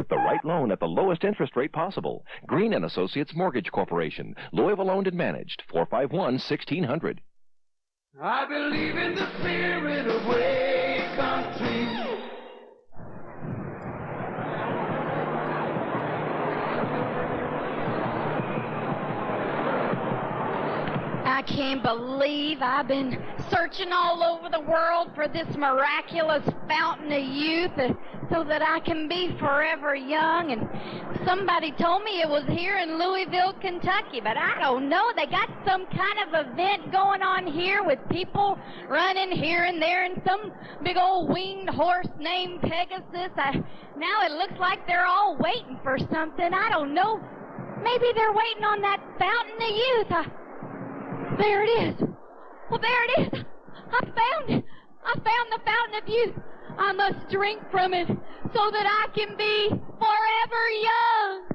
with the right loan at the lowest interest rate possible. Green & Associates Mortgage Corporation. Louisville owned and managed. 451-1600. I believe in the spirit of Wake Country. I can't believe I've been searching all over the world for this miraculous fountain of youth so that I can be forever young. And somebody told me it was here in Louisville, Kentucky, but I don't know. They got some kind of event going on here with people running here and there and some big old winged horse named Pegasus. Now it looks like they're all waiting for something. I don't know. Maybe they're waiting on that fountain of youth. There it is. Well, there it is. I found it. I found the fountain of youth. I must drink from it so that I can be forever young.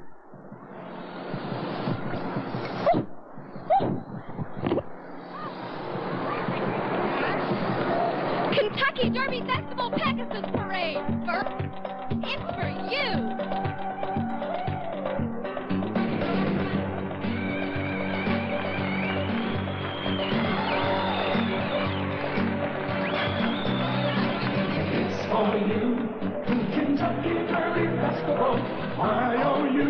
Kentucky Derby Festival Pegasus Parade. First, it's for you. For you, Kentucky Derby Festival, I owe you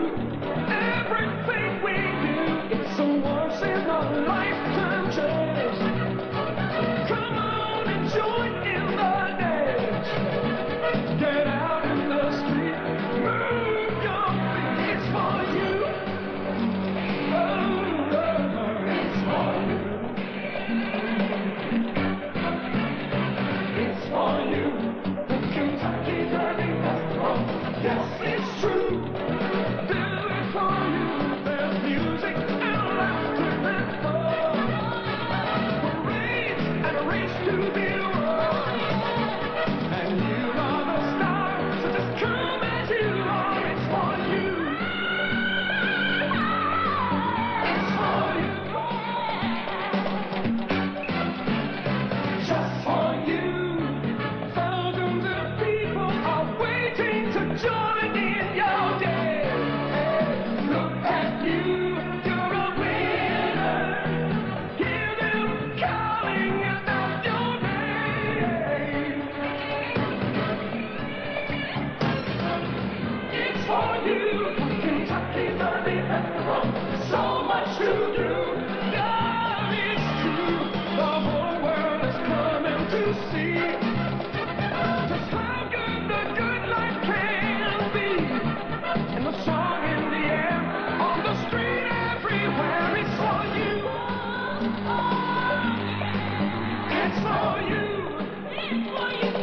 everything we do. It's a once in a lifetime chance. Come on and join in the dance. Get out in the street, move your feet. It's for you. Oh, it's for you. It's for you. Kentucky Derby Festival, yes, it's true. Do it for you. There's music and laughter and fun. Parades and a race to be won. And you are the star, so just come as you are. It's for you. It's for you. Just for you. Join in your day. Look at you, you're a winner. Hear them calling out your name. It's for you, Kentucky Derby Festival. So much to do. God, it's true. The whole world is coming to see just how good the good life can be. And the song in the air, on the street, everywhere. It's for you. It's for you. It's for you.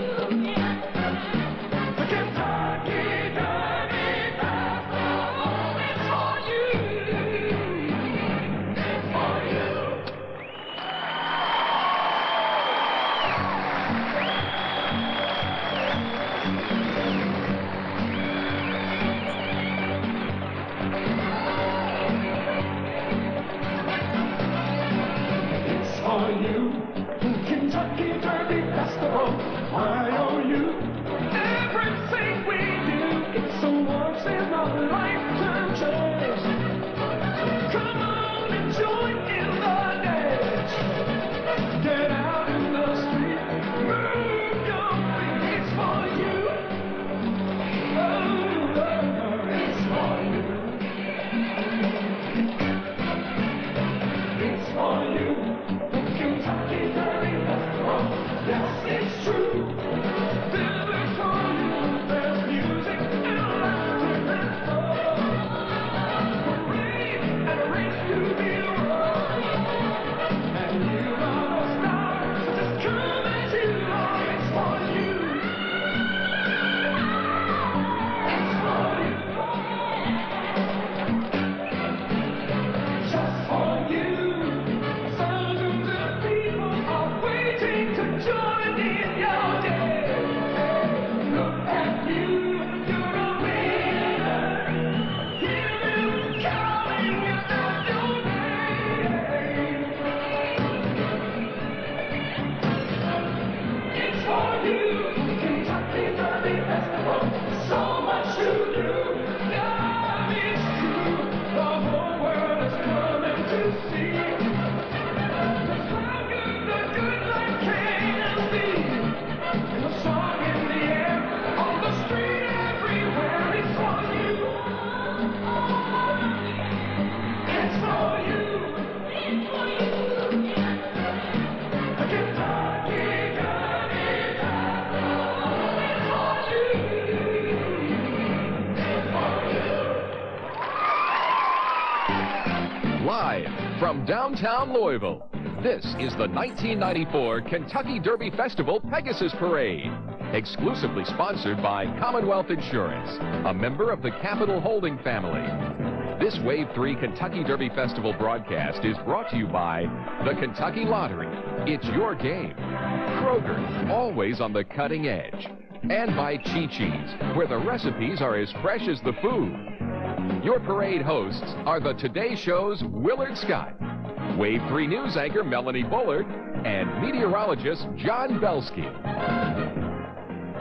The Kentucky Derby Festival. It's for you. It's for you. For you, Kentucky Derby Festival, I owe you everything we do. It's a once in a lifetime chance. Come on and join in the dance. Get out in the street, move your feet. It's for you. Oh, it's for you. It's for you. Kentucky Derby Festival, yes, it's true. from downtown Louisville. This is the 1994 Kentucky Derby Festival Pegasus Parade, exclusively sponsored by Commonwealth Insurance, a member of the Capital Holding family. This Wave 3 Kentucky Derby Festival broadcast is brought to you by the Kentucky Lottery. It's your game. Kroger, always on the cutting edge. And by Chi-Chi's, where the recipes are as fresh as the food. Your parade hosts are the Today Show's Willard Scott, Wave 3 news anchor Melanie Bullard, and meteorologist John Belsky.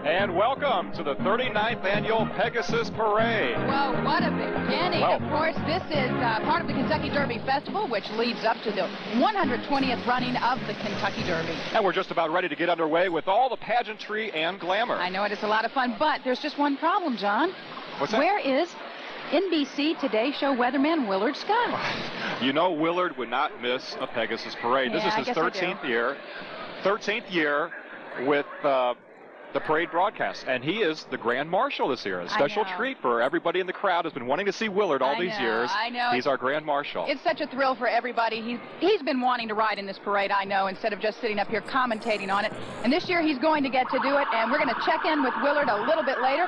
And welcome to the 39th Annual Pegasus Parade. Well, what a beginning. Well, of course, this is part of the Kentucky Derby Festival, which leads up to the 120th running of the Kentucky Derby. And we're just about ready to get underway with all the pageantry and glamour. I know it is a lot of fun, but there's just one problem, John. What's that? Where is NBC Today Show weatherman Willard Scott? You know Willard would not miss a Pegasus Parade. Yeah, This I is his guess I 13th do. year. 13th year with the parade broadcast. And he is the Grand Marshal this year. A special know. treat for everybody in the crowd who's been wanting to see Willard all these years. I know. He's our Grand Marshal. It's such a thrill for everybody. He's been wanting to ride in this parade, I know, instead of just sitting up here commentating on it. And this year he's going to get to do it, and we're going to check in with Willard a little bit later.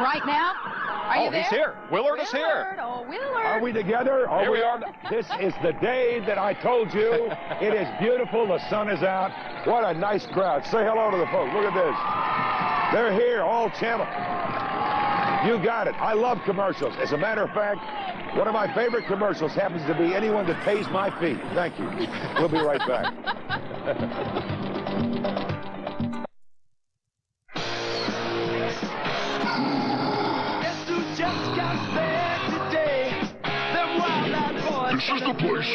Right now, are you there? He's here. Willard is here. Oh, Willard. Are we together? Here we are. This is the day that I told you. It is beautiful. The sun is out. What a nice crowd. Say hello to the folks. Look at this. They're here, all channel. You got it. I love commercials. As a matter of fact, one of my favorite commercials happens to be anyone that pays my fee. Thank you. We'll be right back. Guess who just got back today? Them wild-eyed boys. This is the place.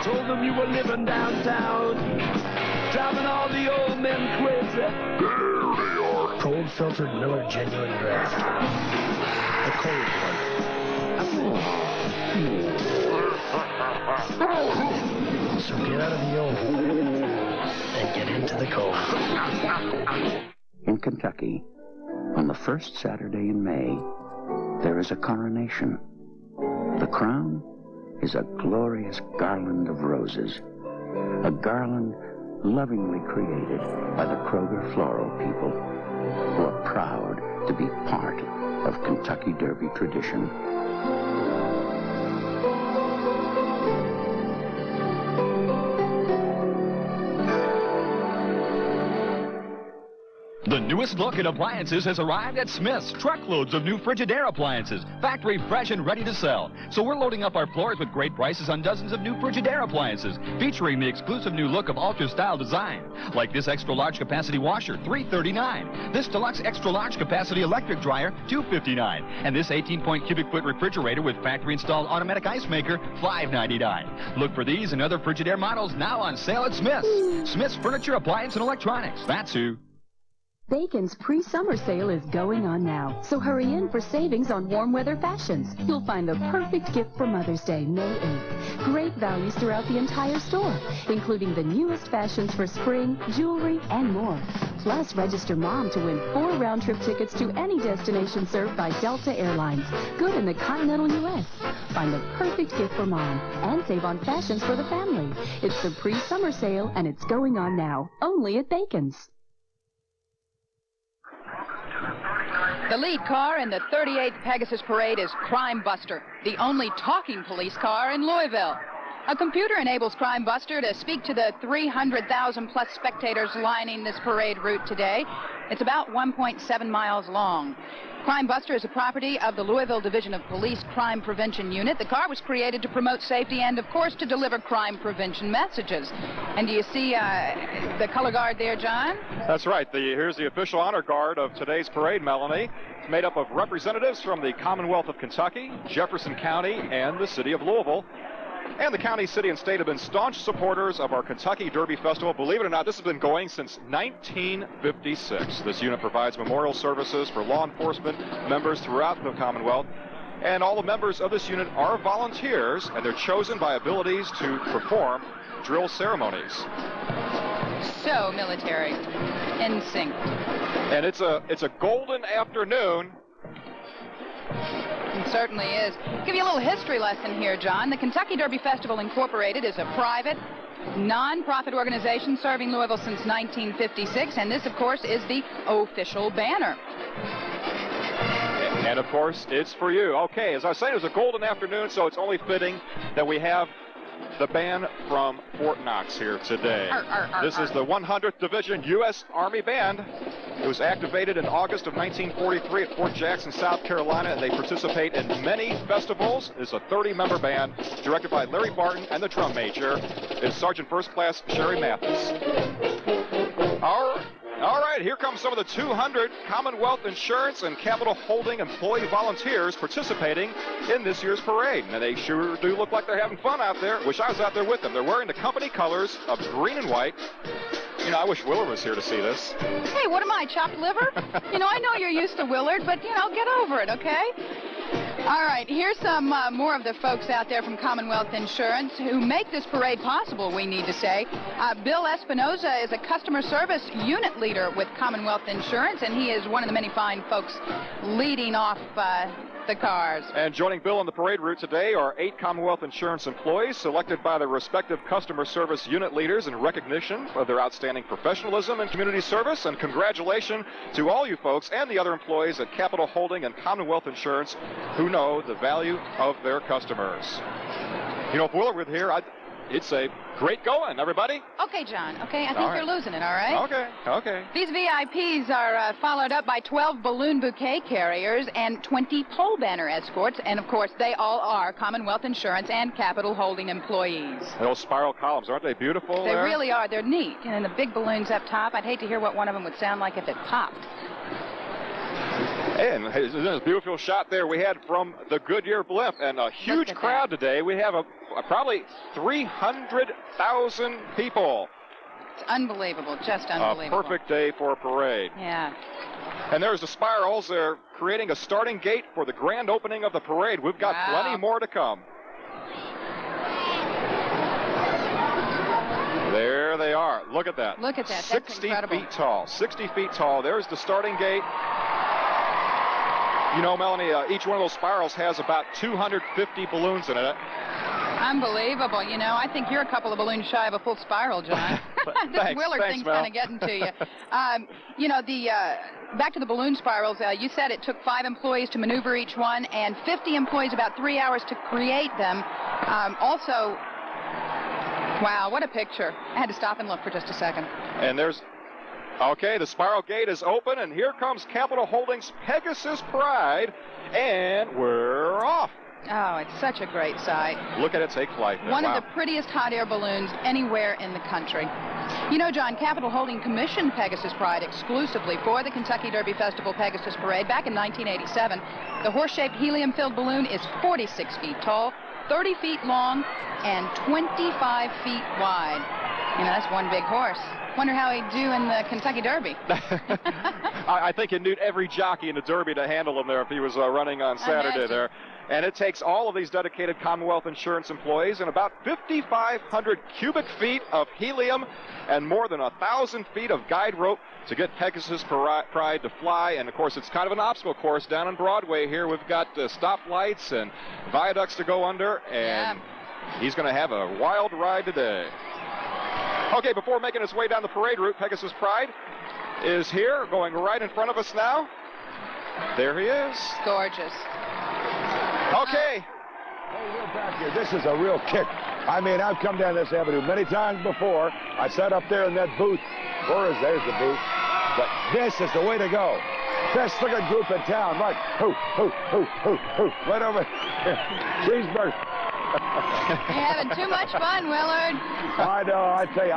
Told them you were living downtown, driving all the old men crazy. There they are. Cold filtered Miller Genuine Draft. The cold one. So get out of the old and get into the cold. In Kentucky, on the first Saturday in May, there is a coronation. The crown is a glorious garland of roses, a garland lovingly created by the Kroger floral people, who are proud to be part of Kentucky Derby tradition. The newest look at appliances has arrived at Smith's. Truckloads of new Frigidaire appliances, factory fresh and ready to sell. So we're loading up our floors with great prices on dozens of new Frigidaire appliances, featuring the exclusive new look of ultra-style design. Like this extra large capacity washer, $339. This deluxe extra large capacity electric dryer, $259. And this 18-point cubic foot refrigerator with factory installed automatic ice maker, $599. Look for these and other Frigidaire models now on sale at Smith's. Smith's Furniture, Appliance, and Electronics. That's who. Bacon's pre-summer sale is going on now, so hurry in for savings on warm weather fashions. You'll find the perfect gift for Mother's Day, May 8th. Great values throughout the entire store, including the newest fashions for spring, jewelry, and more. Plus, register Mom to win 4 round-trip tickets to any destination served by Delta Airlines. Good in the continental U.S. Find the perfect gift for Mom and save on fashions for the family. It's the pre-summer sale, and it's going on now, only at Bacon's. The lead car in the 38th Pegasus Parade is Crime Buster, the only talking police car in Louisville. A computer enables Crime Buster to speak to the 300,000 plus spectators lining this parade route today. It's about 1.7 miles long. Crime Buster is a property of the Louisville Division of Police Crime Prevention Unit. The car was created to promote safety and, of course, to deliver crime prevention messages. And do you see the color guard there, John? That's right. Here's the official honor guard of today's parade, Melanie. It's made up of representatives from the Commonwealth of Kentucky, Jefferson County, and the city of Louisville. And the county, city, and state have been staunch supporters of our Kentucky Derby Festival. Believe it or not, this has been going since 1956. This unit provides memorial services for law enforcement members throughout the Commonwealth. And all the members of this unit are volunteers, and they're chosen by abilities to perform drill ceremonies. So military, in sync. And it's a golden afternoon. certainly is. Give you a little history lesson here, John. The Kentucky Derby Festival Incorporated is a private, non-profit organization serving Louisville since 1956, and this, of course, is the official banner. And, of course, it's for you. Okay, as I was saying, it was a golden afternoon, so it's only fitting that we have the band from Fort Knox here today. This is the 100th Division U.S. Army Band. It was activated in August of 1943 at Fort Jackson, South Carolina, and they participate in many festivals. It's a 30-member band directed by Larry Barton, and the drum major is Sergeant First Class Sherry Mathis. All right, here comes some of the 200 Commonwealth Insurance and Capital Holding employee volunteers participating in this year's parade. And they sure do look like they're having fun out there. Wish I was out there with them. They're wearing the company colors of green and white. You know, I wish Willard was here to see this. Hey, what am I, chopped liver? You know, I know you're used to Willard, but, you know, get over it, okay? All right, here's some more of the folks out there from Commonwealth Insurance who make this parade possible, we need to say. Bill Espinoza is a customer service unit leader with Commonwealth Insurance, and he is one of the many fine folks leading off the cars. And joining Bill on the parade route today are 8 Commonwealth Insurance employees selected by their respective customer service unit leaders in recognition of their outstanding professionalism and community service. And congratulations to all you folks and the other employees at Capital Holding and Commonwealth Insurance who know the value of their customers. You know, if Willard were here, it'd say, great going, everybody. Okay, John. Okay, I think you're losing it, all right? Okay. These VIPs are followed up by 12 balloon bouquet carriers and 20 pole banner escorts, and, of course, they all are Commonwealth Insurance and Capital Holding employees. Those spiral columns, aren't they beautiful? They really are. They're neat. And the big balloons up top, I'd hate to hear what one of them would sound like if it popped. And there's a beautiful shot there we had from the Goodyear blimp, and a huge crowd today. We have probably 300,000 people. It's unbelievable, just unbelievable. A perfect day for a parade. Yeah. And there's the spirals. They're creating a starting gate for the grand opening of the parade. We've got plenty more to come. There they are. Look at that. Look at that. That's 60 incredible. feet tall. 60 feet tall. There's the starting gate. You know, Melanie, each one of those spirals has about 250 balloons in it. Unbelievable. You know, I think you're a couple of balloons shy of a full spiral, John. This Willard thing's kind of getting to you. You know, back to the balloon spirals, you said it took 5 employees to maneuver each one and 50 employees about 3 hours to create them. Also, wow, what a picture. I had to stop and look for just a second. And there's... Okay, the spiral gate is open, and here comes Capital Holdings Pegasus Pride, and we're off. Oh, it's such a great sight. Look at it take flight there. One of the prettiest hot air balloons anywhere in the country. You know, John, Capital Holding commissioned Pegasus Pride exclusively for the Kentucky Derby Festival Pegasus Parade back in 1987. The horse-shaped helium-filled balloon is 46 feet tall, 30 feet long, and 25 feet wide. You know, that's one big horse. Wonder how he'd do in the Kentucky Derby. I think he'd need every jockey in the Derby to handle him there if he was running on Saturday there. And it takes all of these dedicated Commonwealth Insurance employees and about 5,500 cubic feet of helium and more than 1,000 feet of guide rope to get Pegasus Pride to fly. And, of course, it's kind of an obstacle course down on Broadway here. We've got stoplights and viaducts to go under, and he's going to have a wild ride today. Okay, before making its way down the parade route, Pegasus Pride is here, going right in front of us now. There he is. Gorgeous. Okay. Hey, we're back here. This is a real kick. I mean, I've come down this avenue many times before. I sat up there in that booth. There's the booth. But this is the way to go. Best looking group in town. Right. Right over here. Cheeseburger. You're having too much fun, Willard. I know. I tell you,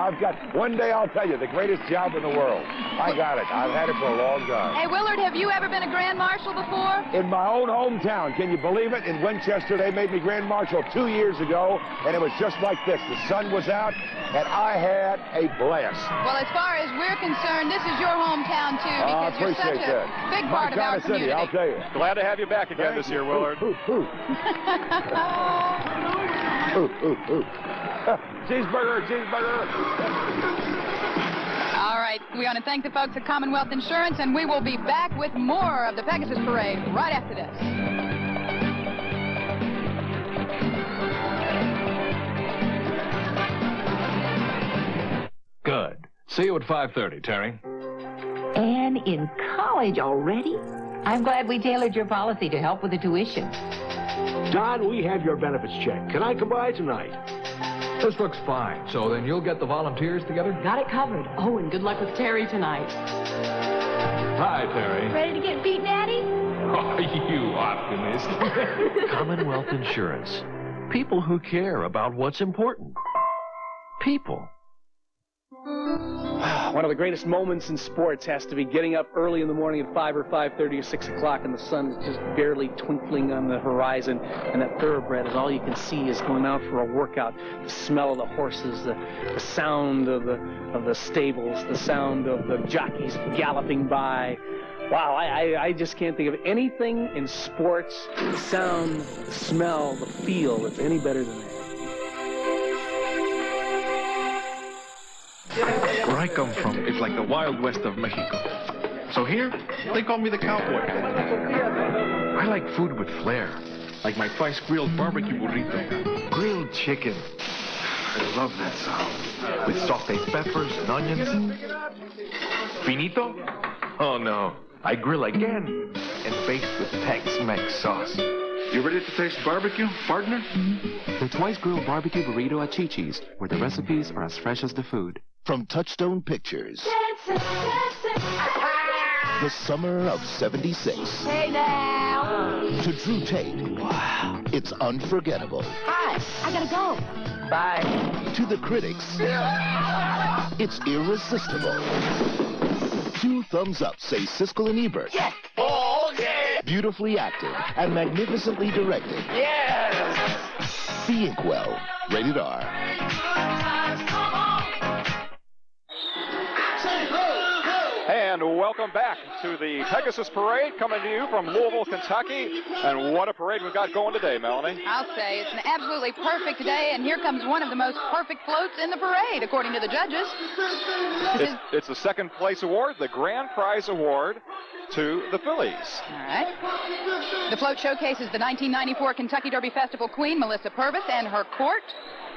one day I'll tell you, the greatest job in the world. I got it. I've had it for a long time. Hey, Willard, have you ever been a Grand Marshal before? In my own hometown. Can you believe it? In Winchester, they made me Grand Marshal 2 years ago, and it was just like this. The sun was out, and I had a blast. Well, as far as we're concerned, this is your hometown, too, because you're such a big part of our community. I'll tell you. Glad to have you back again this year, Willard. Cheeseburger. All right, we want to thank the folks at Commonwealth Insurance, and we will be back with more of the Pegasus Parade right after this. See you at 5:30, Terry. And in college already? I'm glad we tailored your policy to help with the tuition. Don, we have your benefits check. Can I come by tonight? This looks fine. So then you'll get the volunteers together? Got it covered. Oh, and good luck with Terry tonight. Hi, Terry. Ready to get beat, Daddy? Oh, you optimist. Commonwealth Insurance. People who care about what's important. People. One of the greatest moments in sports has to be getting up early in the morning at 5 or 5:30 or 6 o'clock, and the sun is just barely twinkling on the horizon, and that thoroughbred is all you can see is going out for a workout. The smell of the horses, the sound of the stables, the sound of the jockeys galloping by. Wow, I just can't think of anything in sports, the sound, the smell, the feel that's any better than that. Where I come from, it's like the Wild West of Mexico. So here, they call me the cowboy. I like food with flair, like my twice grilled barbecue burrito, grilled chicken. I love that sound. With sauteed peppers and onions. Finito? Oh no, I grill again and baste with Tex-Mex sauce. You ready to taste barbecue, partner? The twice grilled barbecue burrito at Chi-Chi's, where the recipes are as fresh as the food. From Touchstone Pictures. The summer of '76. Hey now. To Drew Tate. Wow. It's unforgettable. Hi, I gotta go. Bye. To the critics. It's irresistible. 2 thumbs up say Siskel and Ebert. Yes. Okay. Beautifully acted and magnificently directed. Yes. The Inkwell. Rated R. And welcome back to the Pegasus Parade, coming to you from Louisville, Kentucky. And what a parade we've got going today, Melanie. I'll say it's an absolutely perfect day, and here comes one of the most perfect floats in the parade, according to the judges. It's the second place award, the grand prize award to the fillies. All right. The float showcases the 1994 Kentucky Derby Festival Queen, Melissa Purvis, and her court,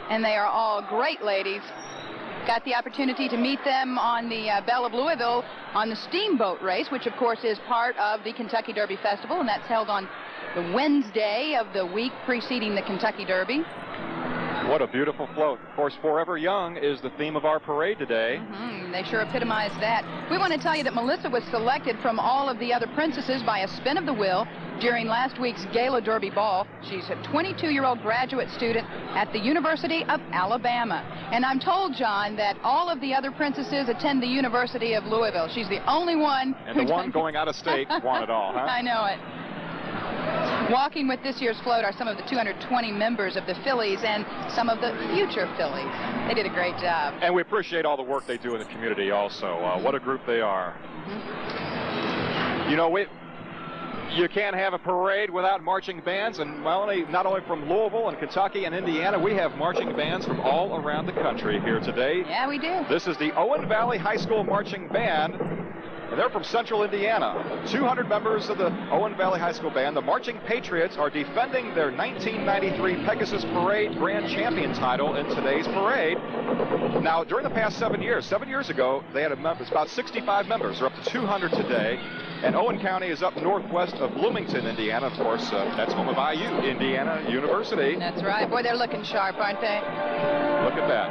and they are all great ladies. Got the opportunity to meet them on the Belle of Louisville on the steamboat race, which of course is part of the Kentucky Derby Festival, and that's held on the Wednesday of the week preceding the Kentucky Derby. What a beautiful float. Of course, Forever Young is the theme of our parade today. They sure epitomize that. We want to tell you that Melissa was selected from all of the other princesses by a spin of the wheel during last week's Gala Derby Ball. She's a 22-year-old graduate student at the University of Alabama. And I'm told, John, that all of the other princesses attend the University of Louisville. She's the only one. And the one going out of state won it all, huh? I know it. Walking with this year's float are some of the 220 members of the fillies and some of the future fillies. They did a great job. And we appreciate all the work they do in the community also. What a group they are. You know, you can't have a parade without marching bands, and Melanie, not only from Louisville and Kentucky and Indiana, we have marching bands from all around the country here today. Yeah, we do. This is the Owen Valley High School Marching Band, and they're from Central Indiana. 200 members of the Owen Valley High School Band. The Marching Patriots are defending their 1993 Pegasus Parade Grand Champion title in today's parade. Now, during the past 7 years ago, they had about 65 members. They're up to 200 today. And Owen County is up northwest of Bloomington, Indiana. Of course, that's home of IU, Indiana University. That's right. Boy, they're looking sharp, aren't they? Look at that.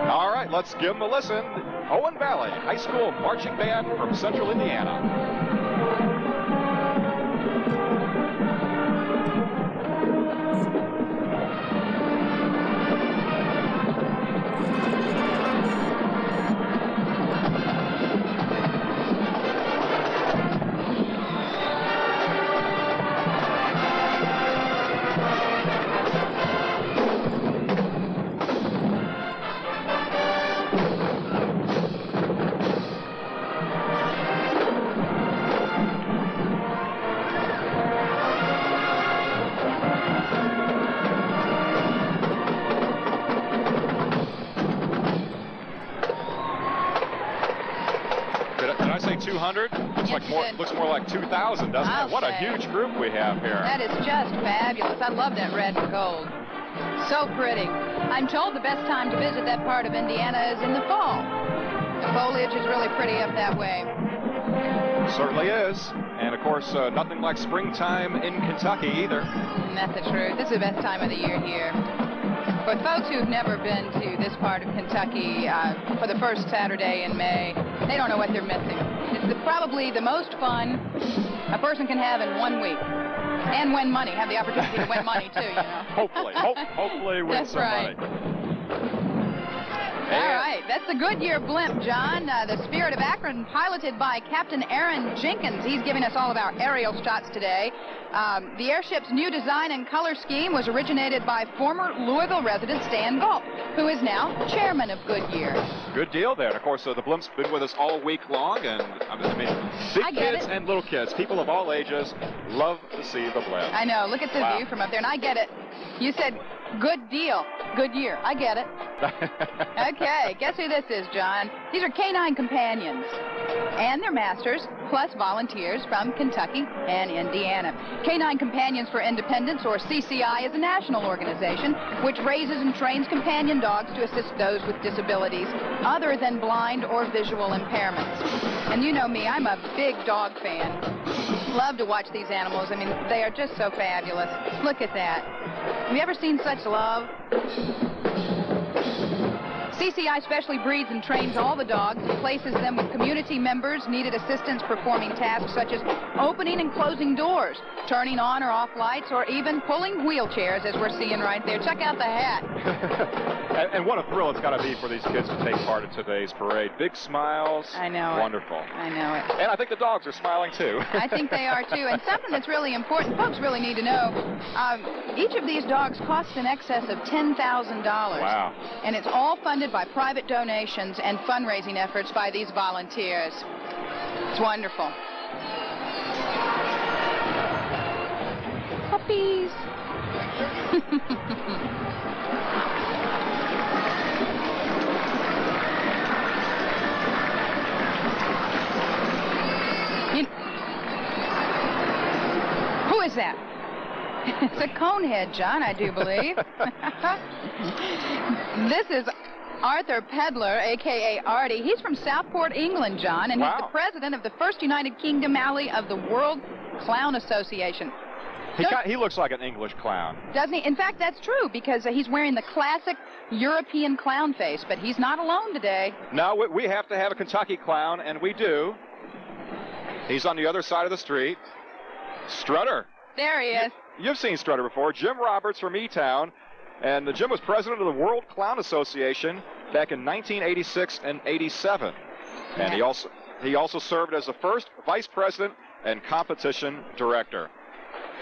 All right, let's give them a listen. Owen Valley High School Marching Band from Central Indiana. Looks more like 2,000, doesn't it? What a huge group we have here. That is just fabulous. I love that red and gold. So pretty. I'm told the best time to visit that part of Indiana is in the fall. The foliage is really pretty up that way. Certainly is. And, of course, nothing like springtime in Kentucky either. And that's the truth. this is the best time of the year here. For folks who've never been to this part of Kentucky for the first Saturday in May, they don't know what they're missing. It's probably the most fun a person can have in 1 week. And win money. Have the opportunity to win money, too, you know. Hopefully win That's some right. money. All right, that's the Goodyear blimp, John. The Spirit of Akron, piloted by Captain Aaron Jenkins. He's giving us all of our aerial shots today. The airship's new design and color scheme was originated by former Louisville resident Stan Galt, who is now chairman of Goodyear. Good deal there. And, of course, the blimp's been with us all week long. And, I mean, big kids and little kids, people of all ages, love to see the blimp. I know. Look at the view from up there. And I get it. You said good deal, Goodyear. I get it. Okay, guess who this is, John? These are canine companions and their masters, plus volunteers from Kentucky and Indiana. Canine Companions for Independence, or CCI, is a national organization which raises and trains companion dogs to assist those with disabilities other than blind or visual impairments. And you know me, I'm a big dog fan. Love to watch these animals. I mean, they are just so fabulous. Look at that. Have you ever seen such love? CCI specially breeds and trains all the dogs and places them with community members needed assistance performing tasks such as opening and closing doors, turning on or off lights, or even pulling wheelchairs, as we're seeing right there. Check out the hat. and what a thrill it's got to be for these kids to take part in today's parade. Big smiles. I know Wonderful. I know it. And I think the dogs are smiling, too. I think they are, too. And something that's really important, folks really need to know, each of these dogs costs in excess of $10,000. Wow. And it's all funded by private donations and fundraising efforts by these volunteers. It's wonderful. Puppies. Who is that? It's a conehead, John, I do believe. This is Arthur Pedler, a.k.a. Artie. He's from Southport, England, John, and he's the president of the first United Kingdom alley of the World Clown Association. He looks like an English clown. Doesn't he? In fact, that's true, because he's wearing the classic European clown face, but he's not alone today. No, we have to have a Kentucky clown, and we do. He's on the other side of the street. Strutter. There he is. You've seen Strutter before. Jim Roberts from E-Town. And Jim was president of the World Clown Association back in 1986 and 87. And he also served as the first vice president and competition director.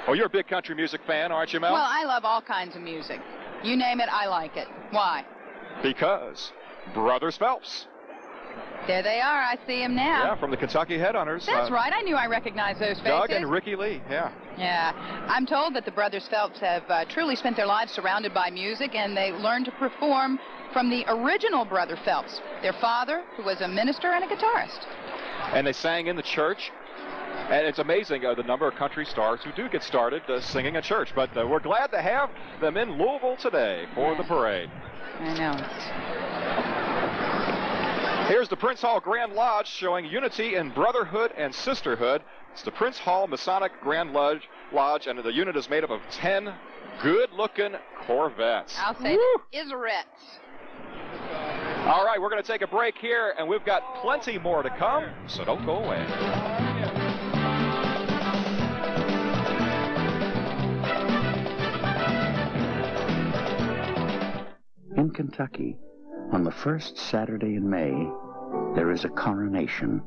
Oh, you're a big country music fan, aren't you, Mel? Well, I love all kinds of music. You name it, I like it. Why? Because Brothers Phelps. There they are. I see them now. Yeah, from the Kentucky Headhunters. That's right. I knew I recognized those faces. Doug and Ricky Lee, yeah. Yeah. I'm told that the Brothers Phelps have truly spent their lives surrounded by music, and they learned to perform from the original Brother Phelps, their father, who was a minister and a guitarist. And they sang in the church. And it's amazing the number of country stars who do get started singing in church. But we're glad to have them in Louisville today for the parade. I know. Here's the Prince Hall Grand Lodge showing unity in brotherhood and sisterhood. It's the Prince Hall Masonic Grand Lodge, and the unit is made up of 10 good-looking Corvettes. I'll say that. Iserettes. All right, we're going to take a break here, and we've got plenty more to come, so don't go away. In Kentucky, on the first Saturday in May, there is a coronation.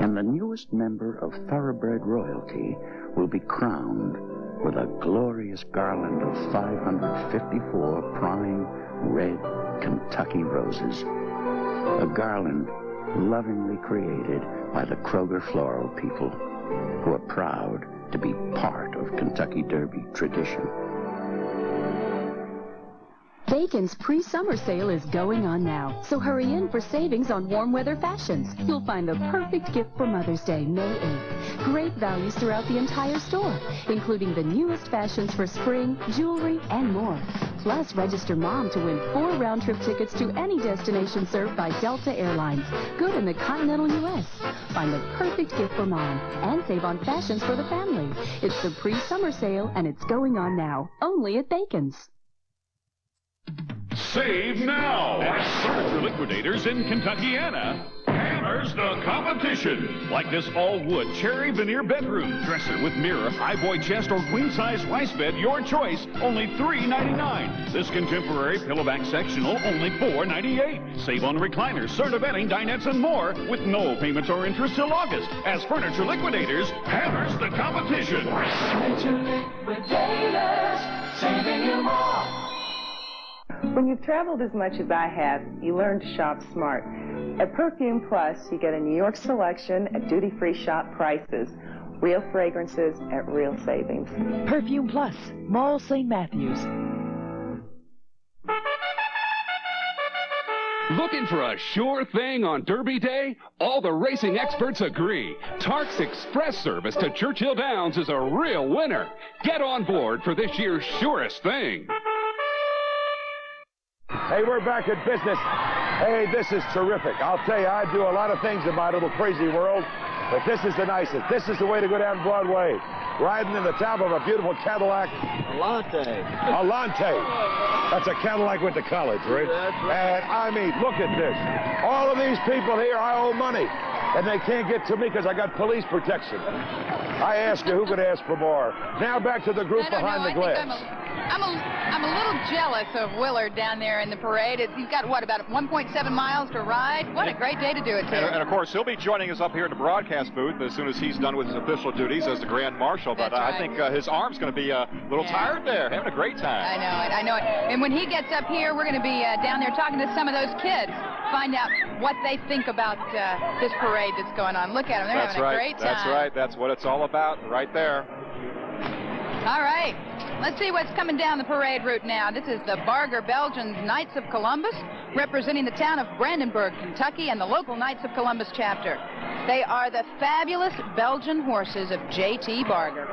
And the newest member of thoroughbred royalty will be crowned with a glorious garland of 554 prime red Kentucky roses. A garland lovingly created by the Kroger Floral people, who are proud to be part of Kentucky Derby tradition. Bacon's pre-summer sale is going on now, so hurry in for savings on warm weather fashions. You'll find the perfect gift for Mother's Day, May 8th. Great values throughout the entire store, including the newest fashions for spring, jewelry, and more. Plus, register Mom to win 4 round-trip tickets to any destination served by Delta Airlines, good in the continental U.S. Find the perfect gift for Mom and save on fashions for the family. It's the pre-summer sale, and it's going on now, only at Bacon's. Save now at Furniture Liquidators in Kentuckiana. Hammers the competition. Like this all-wood cherry veneer bedroom dresser with mirror, high-boy chest, or queen-size rice bed, your choice, only $3.99. This contemporary pillowback sectional, only $4.98. Save on recliners, Serta bedding, dinettes, and more with no payments or interest till August. As Furniture Liquidators, hammers the competition. Furniture Liquidators, saving you more. When you've traveled as much as I have, you learn to shop smart. At Perfume Plus, you get a New York selection at duty-free shop prices. Real fragrances at real savings. Perfume Plus, Mall St. Matthews. Looking for a sure thing on Derby Day? All the racing experts agree. Tark's Express service to Churchill Downs is a real winner. Get on board for this year's surest thing. Hey, we're back in business. Hey, this is terrific. I'll tell you, I do a lot of things in my little crazy world, but this is the nicest. This is the way to go down Broadway. Riding in the top of a beautiful Cadillac. Alante. Alante. That's a Cadillac went to college, right? That's right. And I mean, look at this. All of these people here, I owe money. And they can't get to me because I got police protection. I ask you, who could ask for more? Now back to the group behind the glass. I'm a little jealous of Willard down there in the parade. He's got, what, about 1.7 miles to ride? What a great day to do it, too. And of course, he'll be joining us up here in the broadcast booth as soon as he's done with his official duties as the Grand Marshal. But I think his arm's going to be a little tired there, having a great time. I know it. And when he gets up here, we're going to be down there talking to some of those kids, find out what they think about this parade that's going on. Look at them. They're having a great time. That's right. That's what it's all about right there. All right. Let's see what's coming down the parade route now. This is the Barger Belgians Knights of Columbus, representing the town of Brandenburg, Kentucky, and the local Knights of Columbus chapter. They are the fabulous Belgian horses of J.T. Barger.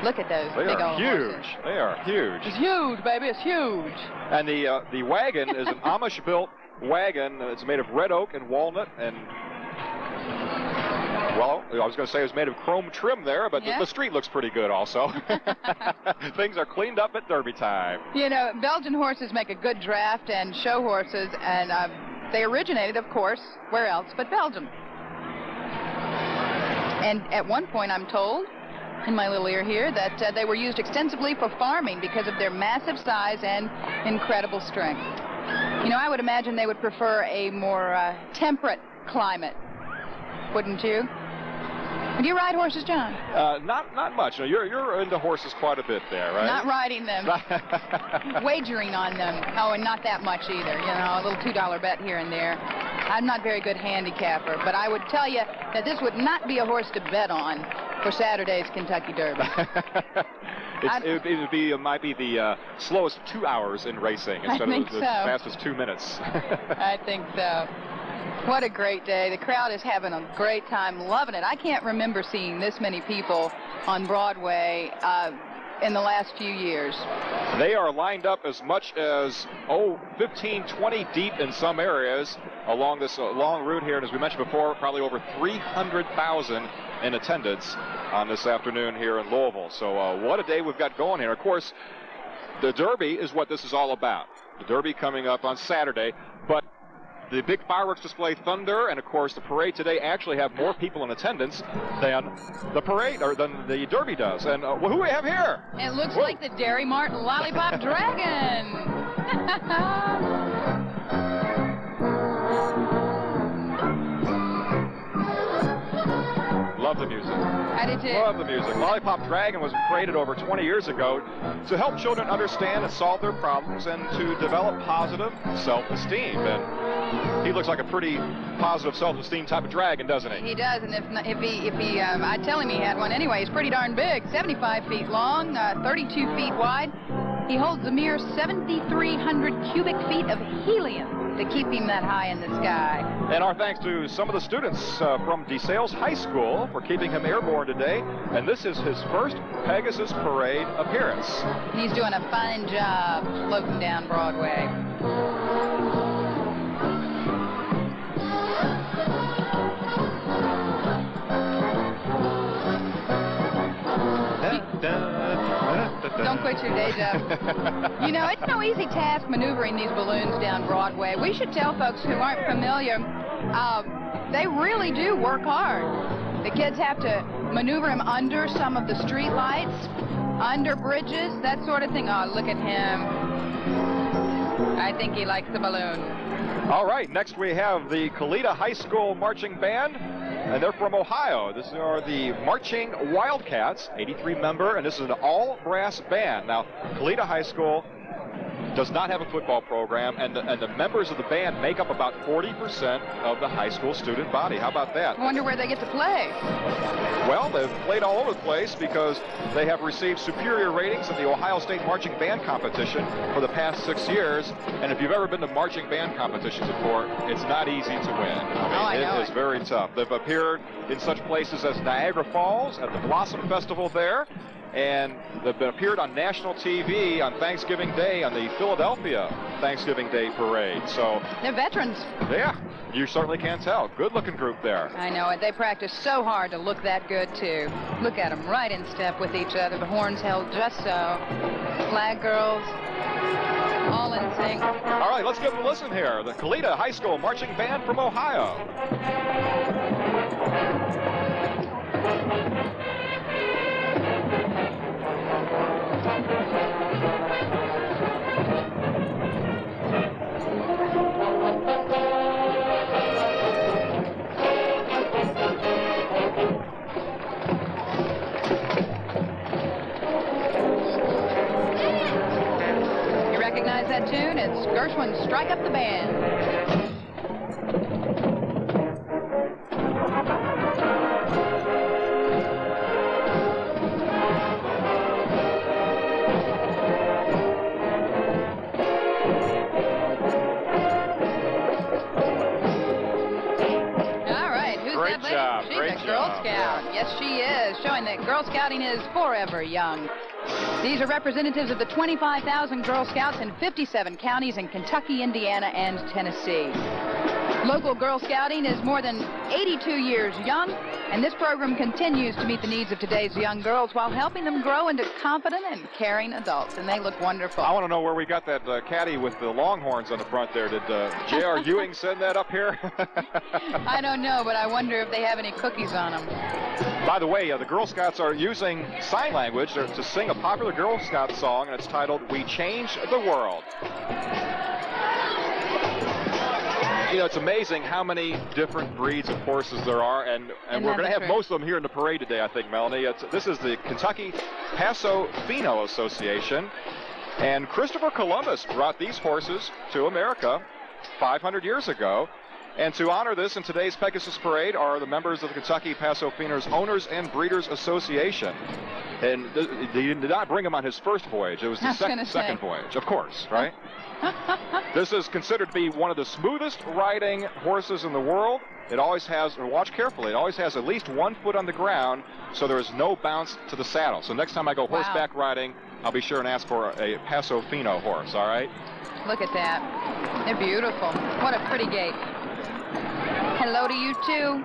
Look at those big old horses. They are huge. It's huge, baby. It's huge. And the wagon is an Amish-built wagon. It's made of red oak and walnut and... Well, I was going to say it was made of chrome trim there, but the street looks pretty good also. Things are cleaned up at Derby time. You know, Belgian horses make a good draft and show horses, and they originated, of course, where else but Belgium. And at one point, I'm told, in my little ear here, that they were used extensively for farming because of their massive size and incredible strength. You know, I would imagine they would prefer a more temperate climate, wouldn't you? Do you ride horses, John? Not much. No, you're into horses quite a bit there, right? Not riding them. Wagering on them. Oh, and not that much either. You know, a little $2 bet here and there. I'm not very good handicapper, but I would tell you that this would not be a horse to bet on for Saturday's Kentucky Derby. It might be the slowest 2 hours in racing instead of the fastest 2 minutes. I think so. What a great day. The crowd is having a great time, loving it. I can't remember seeing this many people on Broadway in the last few years. They are lined up as much as, 15, 20 deep in some areas along this long route here. And as we mentioned before, probably over 300,000 in attendance on this afternoon here in Louisville. So what a day we've got going here. Of course, the Derby is what this is all about. The Derby coming up on Saturday, but the big fireworks display Thunder and, of course, the parade today actually have more people in attendance than the parade or than the Derby does. And who do we have here? It looks like the Dairy Mart Lollipop Dragon. Love the music. I did too. Love the music. Lollipop Dragon was created over 20 years ago to help children understand and solve their problems and to develop positive self-esteem. And he looks like a pretty positive self-esteem type of dragon, doesn't he? He does, and if he I'd tell him he had one anyway. He's pretty darn big, 75 feet long, 32 feet wide. He holds a mere 7,300 cubic feet of helium to keep him that high in the sky. And our thanks to some of the students from DeSales High School for keeping him airborne today. And this is his first Pegasus Parade appearance. He's doing a fine job floating down Broadway. Don't quit your day job. You know, it's no easy task maneuvering these balloons down Broadway. We should tell folks who aren't familiar, they really do work hard. The kids have to maneuver him under some of the street lights, under bridges, that sort of thing. Oh, look at him. I think he likes the balloon. All right, next we have the Kalita High School Marching Band. And they're from Ohio. These are the Marching Wildcats, 83-member, and this is an all-brass band. Now, Kalita High School does not have a football program, and the members of the band make up about 40% of the high school student body. How about that? I wonder where they get to play. Well, they've played all over the place because they have received superior ratings in the Ohio State Marching Band Competition for the past 6 years. And if you've ever been to marching band competitions before, it's not easy to win. I mean, it is very tough. They've appeared in such places as Niagara Falls at the Blossom Festival there. And they've appeared on national TV on Thanksgiving Day on the Philadelphia Thanksgiving Day Parade. So they're veterans. Yeah, you certainly can't tell. Good-looking group there. I know it. They practice so hard to look that good, too. Look at them, right in step with each other. The horns held just so. Flag girls, all in sync. All right, let's give them a listen here. The Kalita High School Marching Band from Ohio. You recognize that tune? It's Gershwin's Strike Up the Band. Girl Scout. Yes, she is, showing that Girl Scouting is forever young. These are representatives of the 25,000 Girl Scouts in 57 counties in Kentucky, Indiana, and Tennessee. Local Girl Scouting is more than 82 years young, and this program continues to meet the needs of today's young girls while helping them grow into confident and caring adults, and they look wonderful. I want to know where we got that caddy with the longhorns on the front there. Did J.R. Ewing send that up here? I don't know, but I wonder if they have any cookies on them. By the way, the Girl Scouts are using sign language to sing a popular Girl Scout song, and it's titled "We Change the World." You know, it's amazing how many different breeds of horses there are, and we're going to have most of them here in the parade today, I think, Melanie. This is the Kentucky Paso Fino Association, and Christopher Columbus brought these horses to America 500 years ago. And to honor this in today's Pegasus Parade are the members of the Kentucky Paso Fino's Owners and Breeders Association. And they did not bring him on his first voyage. It was the second voyage, of course, right? This is considered to be one of the smoothest riding horses in the world. It always has, watch carefully, it always has at least 1 foot on the ground, so there is no bounce to the saddle. So next time I go horseback riding, I'll be sure and ask for a Paso Fino horse, all right? Look at that. They're beautiful. What a pretty gait. Hello to you, too.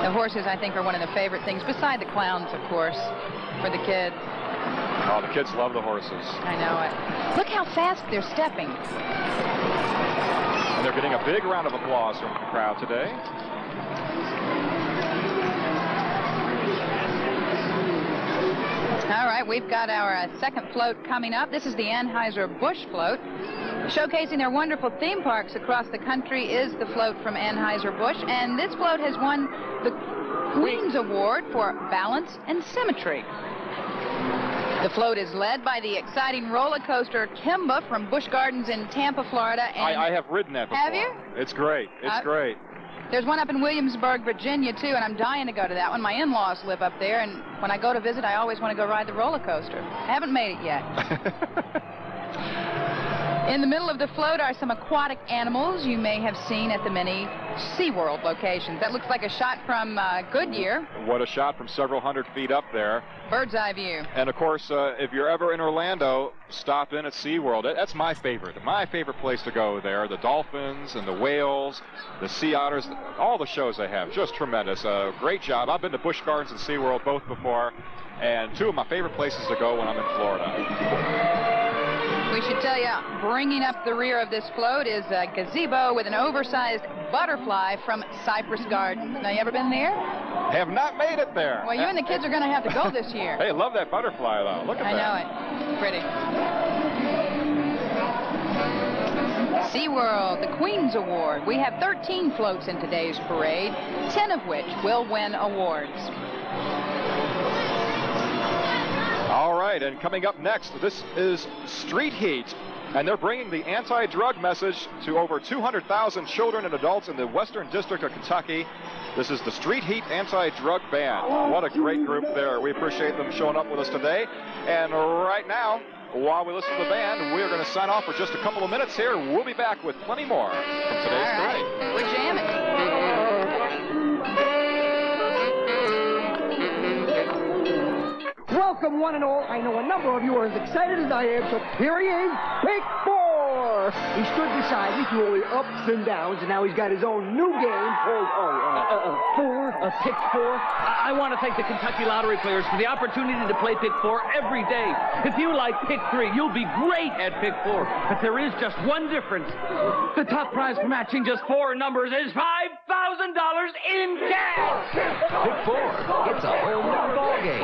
The horses, I think, are one of the favorite things, beside the clowns, of course, for the kids. Oh, the kids love the horses. I know it. Look how fast they're stepping. And they're getting a big round of applause from the crowd today. All right, we've got our second float coming up. This is the Anheuser-Busch float. Showcasing their wonderful theme parks across the country is the float from Anheuser-Busch, and this float has won the Queen's Award for Balance and Symmetry. The float is led by the exciting roller coaster Kimba from Busch Gardens in Tampa, Florida. And I have ridden that before. Have you? It's great. It's great. There's one up in Williamsburg, Virginia, too, and I'm dying to go to that one. My in-laws live up there, and when I go to visit, I always want to go ride the roller coaster. I haven't made it yet. In the middle of the float are some aquatic animals you may have seen at the many SeaWorld locations. That looks like a shot from Goodyear. What a shot from several hundred feet up there. Bird's eye view. And, of course, if you're ever in Orlando, stop in at SeaWorld. That's my favorite. My favorite place to go there. The dolphins and the whales, the sea otters, all the shows they have. Just tremendous. Great job. I've been to Busch Gardens and SeaWorld both before, and two of my favorite places to go when I'm in Florida. We should tell you, bringing up the rear of this float is a gazebo with an oversized butterfly from Cypress Gardens. Now, you ever been there? Have not made it there. Well, you and the kids are going to have to go this year. Hey, love that butterfly, though. Look at that. I know it. Pretty. SeaWorld, the Queen's Award. We have 13 floats in today's parade, 10 of which will win awards. All right, and coming up next, this is Street Heat, and they're bringing the anti-drug message to over 200,000 children and adults in the Western District of Kentucky. This is the Street Heat Anti-Drug Band. What a great group there. We appreciate them showing up with us today. And right now, while we listen to the band, we're going to sign off for just a couple of minutes here. We'll be back with plenty more from today's parade. We're jamming. Welcome, one and all. I know a number of you are as excited as I am, so here he is, Pick 4. He stood beside me through all the ups and downs, and now he's got his own new game called, Pick 4. I want to thank the Kentucky Lottery players for the opportunity to play Pick 4 every day. If you like Pick 3, you'll be great at Pick 4. But there is just one difference. The top prize for matching just 4 numbers is $5,000 in cash. Pick 4. It's a whole new ball game.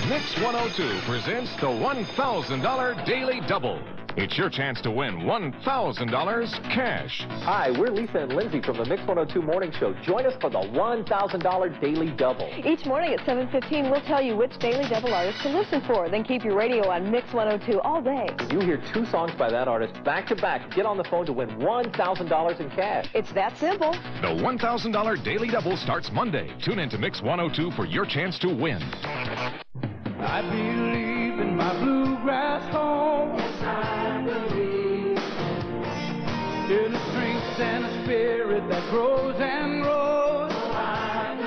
Mix 102 presents the $1,000 Daily Double. It's your chance to win $1,000 cash. Hi, we're Lisa and Lindsay from the Mix 102 Morning Show. Join us for the $1,000 Daily Double. Each morning at 7:15, we'll tell you which Daily Double artist to listen for. Then keep your radio on Mix 102 all day. You hear 2 songs by that artist back to back. Get on the phone to win $1,000 in cash. It's that simple. The $1,000 Daily Double starts Monday. Tune in to Mix 102 for your chance to win. I believe in my bluegrass home. Yes, I believe in a strength and a spirit that grows and grows. I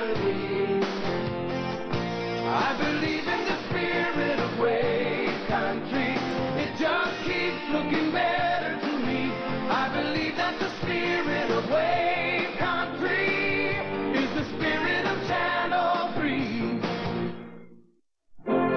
believe in the spirit of wave country. It just keeps looking better to me. I believe that the spirit of wave country is the spirit of Channel 3.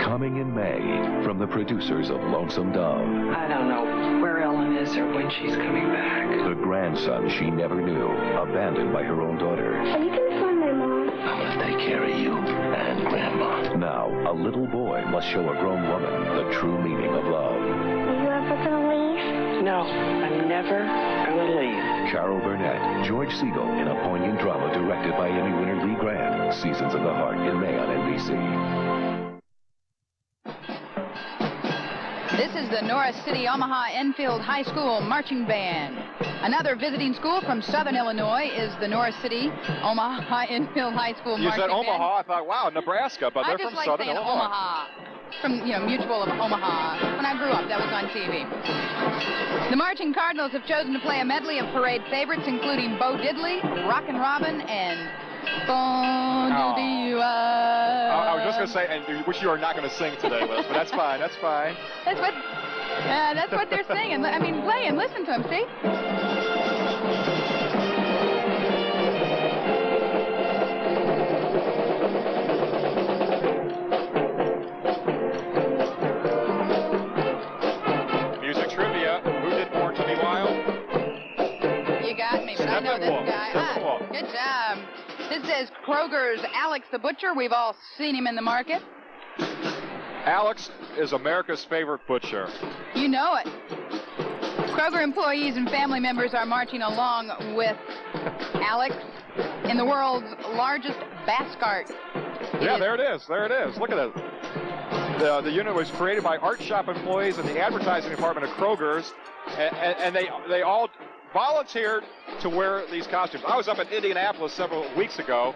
Coming in May from the producers of Lonesome Dove. I don't know where Ellen is or when she's coming back. The grandson she never knew, abandoned by her own daughter. Are you going to find my mom? I'm going to take care of you and Grandma. Now, a little boy must show a grown woman the true meaning of love. Are you ever going to leave? No, I'm never going to leave. Carol Burnett, George Siegel in a poignant drama directed by Emmy winner Lee Grant. Seasons of the Heart in May on NBC. This is the Norris City Omaha Enfield High School Marching Band. Another visiting school from Southern Illinois is the Norris City Omaha Enfield High School Marching Band. You said Omaha, I thought, wow, Nebraska, but they're from Southern Illinois. Omaha. From, Mutual of Omaha. When I grew up, that was on TV. The Marching Cardinals have chosen to play a medley of parade favorites, including Bo Diddley, Rockin' Robin, and Bon Diddley. I was just going to say, and which you are not going to sing today, Liz, but that's fine, that's fine. That's what they're singing. I mean, play and listen to them, see? Music trivia. Who did Born to Be Wild? You got me, but I know this guy. Good job. This is Kroger's Alex the Butcher. We've all seen him in the market. Alex is America's favorite butcher. You know it. Kroger employees and family members are marching along with Alex in the world's largest bass cart. Yeah, there it is. There it is. Look at it. The unit was created by art shop employees in the advertising department of Kroger's, and they all volunteered to wear these costumes. I was up in Indianapolis several weeks ago,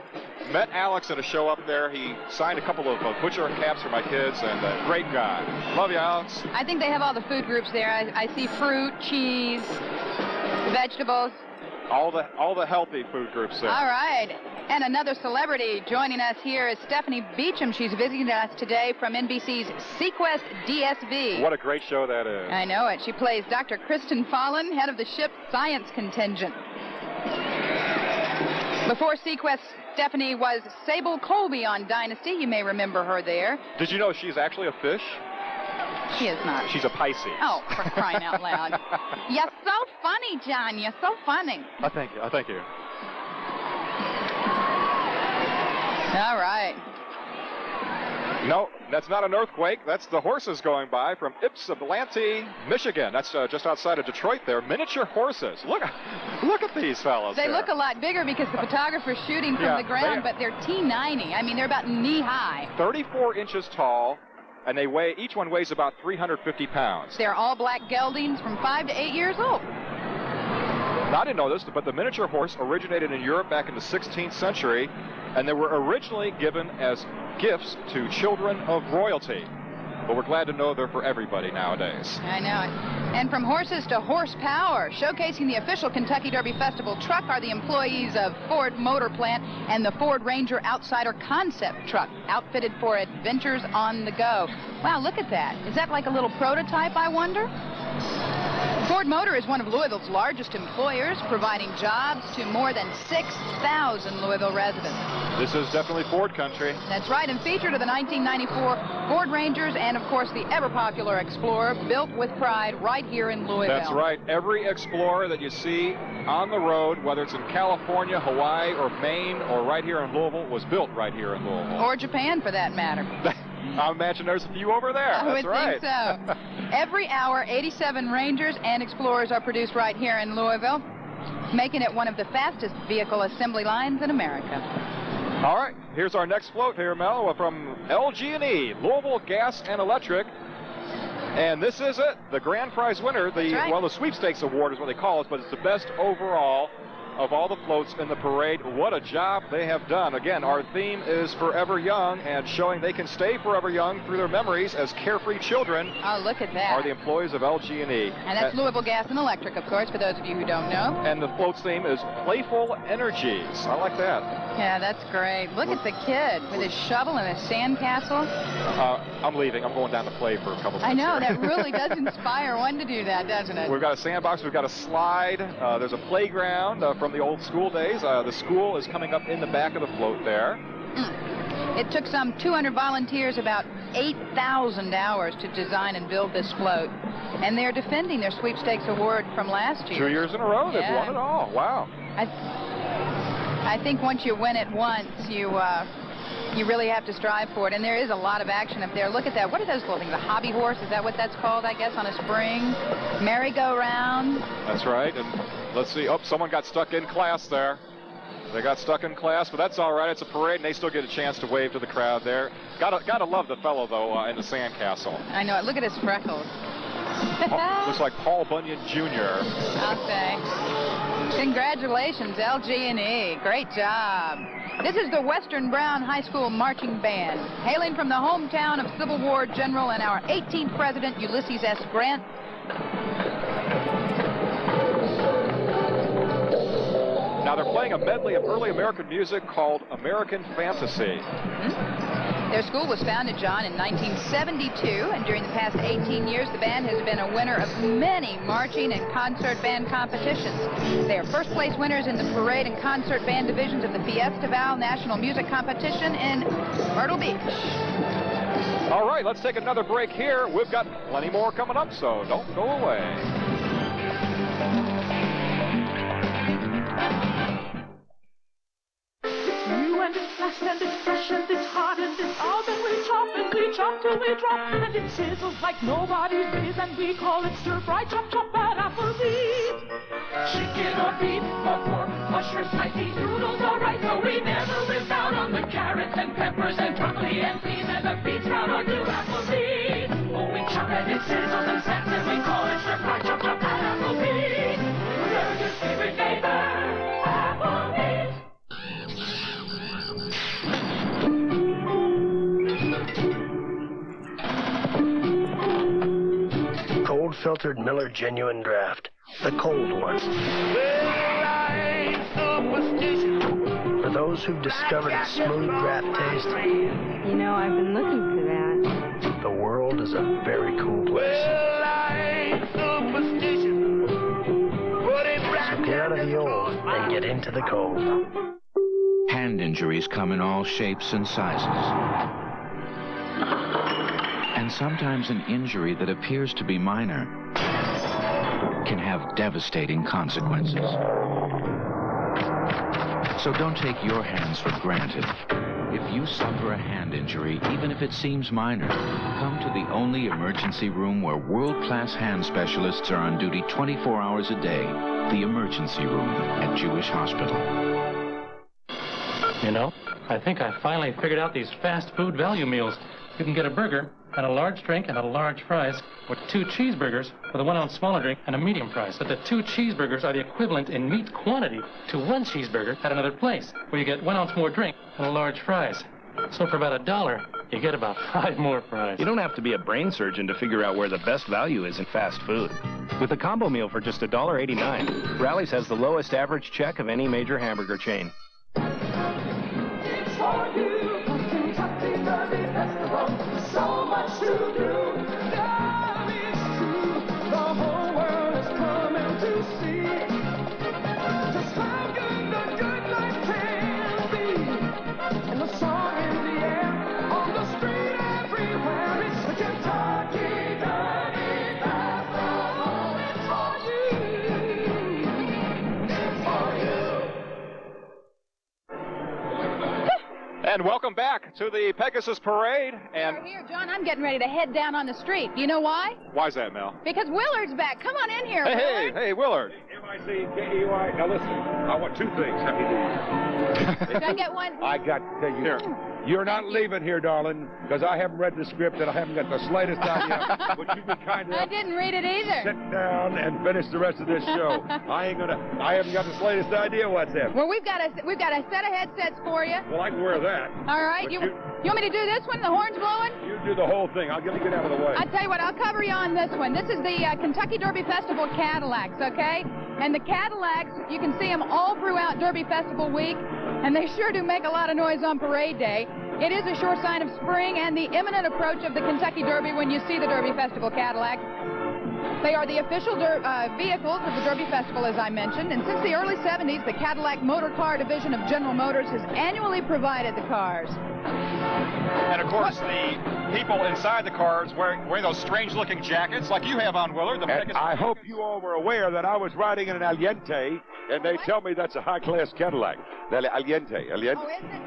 met Alex at a show up there. He signed a couple of butcher caps for my kids, and a great guy. Love you, Alex. I think they have all the food groups there. I see fruit, cheese, vegetables. All the healthy food groups there. All right. And another celebrity joining us here is Stephanie Beacham. She's visiting us today from NBC's Sequest DSV. What a great show that is. I know it. She plays Dr. Kristen Fallon, head of the ship's science contingent. Before Sequest, Stephanie was Sable Colby on Dynasty. You may remember her there. Did you know she's actually a fish? She is not. She's a Pisces. Oh, for crying out loud. You're so funny, John. You're so funny. Thank you. Thank you. All right. No, that's not an earthquake. That's the horses going by from Ypsilanti, Michigan. That's just outside of Detroit there. Miniature horses. Look at these fellows. They there. look a lot bigger because the photographer's shooting from the ground, but they're T90. I mean, they're about knee high. 34 inches tall, and each one weighs about 350 pounds. They're all black geldings from 5 to 8 years old. Now, I didn't know this, but the miniature horse originated in Europe back in the 16th century, and they were originally given as gifts to children of royalty. But we're glad to know they're for everybody nowadays. I know it. And from horses to horsepower, showcasing the official Kentucky Derby Festival truck are the employees of Ford Motor Plant and the Ford Ranger Outsider concept truck, outfitted for adventures on the go. Wow, look at that. Is that like a little prototype, I wonder? Ford Motor is one of Louisville's largest employers, providing jobs to more than 6,000 Louisville residents. This is definitely Ford country. That's right, and featured are the 1994 Ford Rangers and, of course, the ever-popular Explorer, built with pride right here in Louisville. That's right. Every Explorer that you see on the road, whether it's in California, Hawaii, or Maine, or right here in Louisville, was built right here in Louisville. Or Japan, for that matter. I imagine there's a few over there. I would think so. Every hour, 87 Rangers and Explorers are produced right here in Louisville, making it one of the fastest vehicle assembly lines in America. All right, here's our next float here, Mel, from LG&E, Louisville Gas and Electric. And this is it, the grand prize winner. Well, the sweepstakes award is what they call it, but it's the best overall of all the floats in the parade. What a job they have done. Again, our theme is Forever Young, and showing they can stay forever young through their memories as carefree children. Oh, look at that. Are the employees of LG&E. And that's Louisville Gas and Electric, of course, for those of you who don't know. And the float's theme is Playful Energies. I like that. Yeah, that's great. Look at the kid with his shovel and his sandcastle. I'm leaving. I'm going down to play for a couple minutes. I know, here. that really does inspire one to do that, doesn't it? We've got a sandbox. We've got a slide. There's a playground from the old school days. The school is coming up in the back of the float there. It took some 200 volunteers about 8,000 hours to design and build this float. And they're defending their sweepstakes award from last year. 2 years in a row, they've won it all. Wow. I think once you win it once, you really have to strive for it. And there is a lot of action up there. Look at that. What are those little things? A hobby horse? Is that what that's called, I guess, on a spring? Merry-go-round. That's right. And let's see. Oh, someone got stuck in class there. They got stuck in class, but that's all right. It's a parade, and they still get a chance to wave to the crowd there. Gotta love the fellow, though, in the sandcastle. I know it. Look at his freckles. Looks like Paul Bunyan Jr. I'll say. Congratulations, LG&E. Great job. This is the Western Brown High School Marching Band, hailing from the hometown of Civil War General and our 18th President, Ulysses S. Grant. Now they're playing a medley of early American music called American Fantasy. Their school was founded, John, in 1972, and during the past 18 years, the band has been a winner of many marching and concert band competitions. They are first-place winners in the parade and concert band divisions of the Fiesta National Music Competition in Myrtle Beach. All right, let's take another break here. We've got plenty more coming up, so don't go away. And it's fast and it's fresh and it's hot and it's all that we chop till we drop, and it sizzles like nobody's biz, and we call it stir-fry chop at Applebee's. Chicken or beef or pork, mushrooms, sliced peas, noodles, all right, so we never miss out on the carrots and peppers and broccoli and peas and the beets round or to Applebee's. Oh, we chop and it sizzles and snaps and we call it stir-fry chop at Applebee's. unfiltered Miller Genuine Draft, the cold one. For those who've discovered its smooth draft taste, You know, I've been looking for that. the world is a very cool place. So get out of the old and get into the cold. Hand injuries come in all shapes and sizes. And sometimes an injury that appears to be minor can have devastating consequences. So don't take your hands for granted. If you suffer a hand injury, even if it seems minor, come to the only emergency room where world-class hand specialists are on duty 24 hours a day, the emergency room at Jewish Hospital. You know, I think I finally figured out these fast food value meals. You can get a burger and a large drink and a large fries with 2 cheeseburgers with a 1-ounce smaller drink and a medium fries. But the 2 cheeseburgers are the equivalent in meat quantity to 1 cheeseburger at another place, where you get 1 ounce more drink and a large fries. So for about $1, you get about 5 more fries. You don't have to be a brain surgeon to figure out where the best value is in fast food. With a combo meal for just $1.89, Rally's has the lowest average check of any major hamburger chain. It's for you, Kentucky Derby Festival. So much to do. God is true. The whole world is coming to see just how good the good life can be. And the song in the air, on the street, everywhere. It's the Kentucky Derby Festival. It's for you. It's for you. And welcome back to the Pegasus Parade. And We're here, John. I'm getting ready to head down on the street. You know why? why's that, Mel? Because Willard's back. Come on in here, Hey, Willard. hey, Willard. M-I-C-K-E-Y. Now listen, I want 2 things. Happy New Year. Can I get one? I got to tell you. Here. You're not leaving here, darling, because I haven't read the script and I haven't got the slightest idea. Would you be kind I enough didn't read it either. sit down and finish the rest of this show? I haven't got the slightest idea what's happening. Well, we've got a set of headsets for you. Well, I can wear that. All right. But You want me to do this one? The horn's blowing? You do the whole thing. I'll get out of the way. I tell you what, I'll cover you on this one. This is the Kentucky Derby Festival Cadillacs, okay? And the Cadillacs, you can see them all throughout Derby Festival week, and they sure do make a lot of noise on parade day. It is a sure sign of spring and the imminent approach of the Kentucky Derby when you see the Derby Festival Cadillac. They are the official vehicles of the Derby Festival, as I mentioned, and since the early 70s, the Cadillac Motor Car Division of General Motors has annually provided the cars. And of course, the people inside the cars wearing those strange-looking jackets like you have on, Willard. And I hope you all were aware that I was riding in an Aliente, and they tell me that's a high-class Cadillac. Aliente. Oh, is it?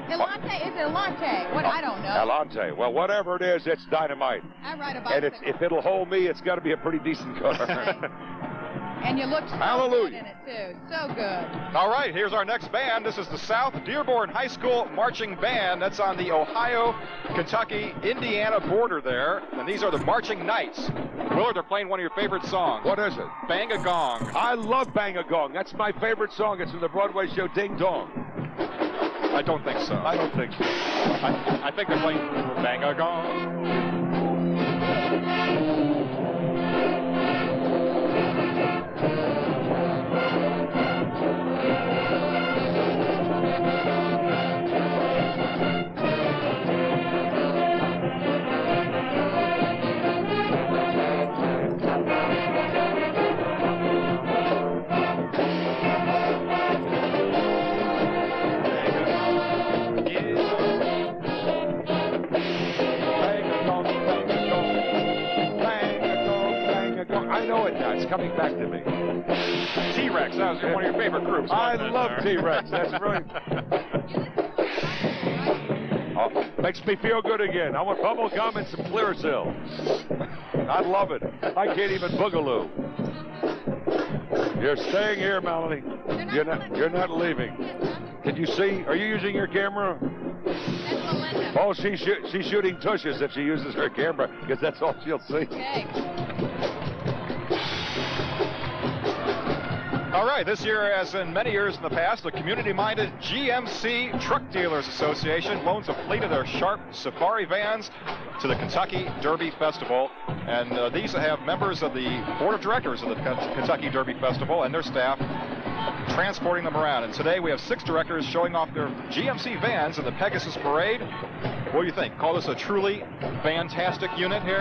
Elante? Is it Elante? What? I don't know. Alante. Well, whatever it is, it's dynamite. I ride a And bicycle. if it'll hold me, it's got to be a pretty decent car. And you look so Hallelujah. good in it, too. So good. All right, here's our next band. This is the South Dearborn High School Marching Band. That's on the Ohio, Kentucky, Indiana border there. And these are the Marching Knights. Willard, they're playing one of your favorite songs. What is it? Bang a Gong. I love Bang a Gong. That's my favorite song. It's from the Broadway show Ding Dong. I don't think so. I don't think so. I think they're playing Bang a Gong. I know it now. It's coming back to me. T-Rex, that was one of your favorite groups. I wasn't it, love there? T-Rex. That's brilliant. Oh, makes me feel good again. I want bubble gum and some Clearasil. I love it. I can't even boogaloo. You're staying here, Melanie. You're not leaving. Can you see? Are you using your camera? Oh, she's shooting tushes if she uses her camera, because that's all she'll see. Okay. All right, this year, as in many years in the past, the community-minded GMC Truck Dealers Association loans a fleet of their sharp safari vans to the Kentucky Derby Festival. And these have members of the board of directors of the Kentucky Derby Festival and their staff transporting them around. And today we have 6 directors showing off their GMC vans in the Pegasus Parade. What do you think? Call this a truly fantastic unit here?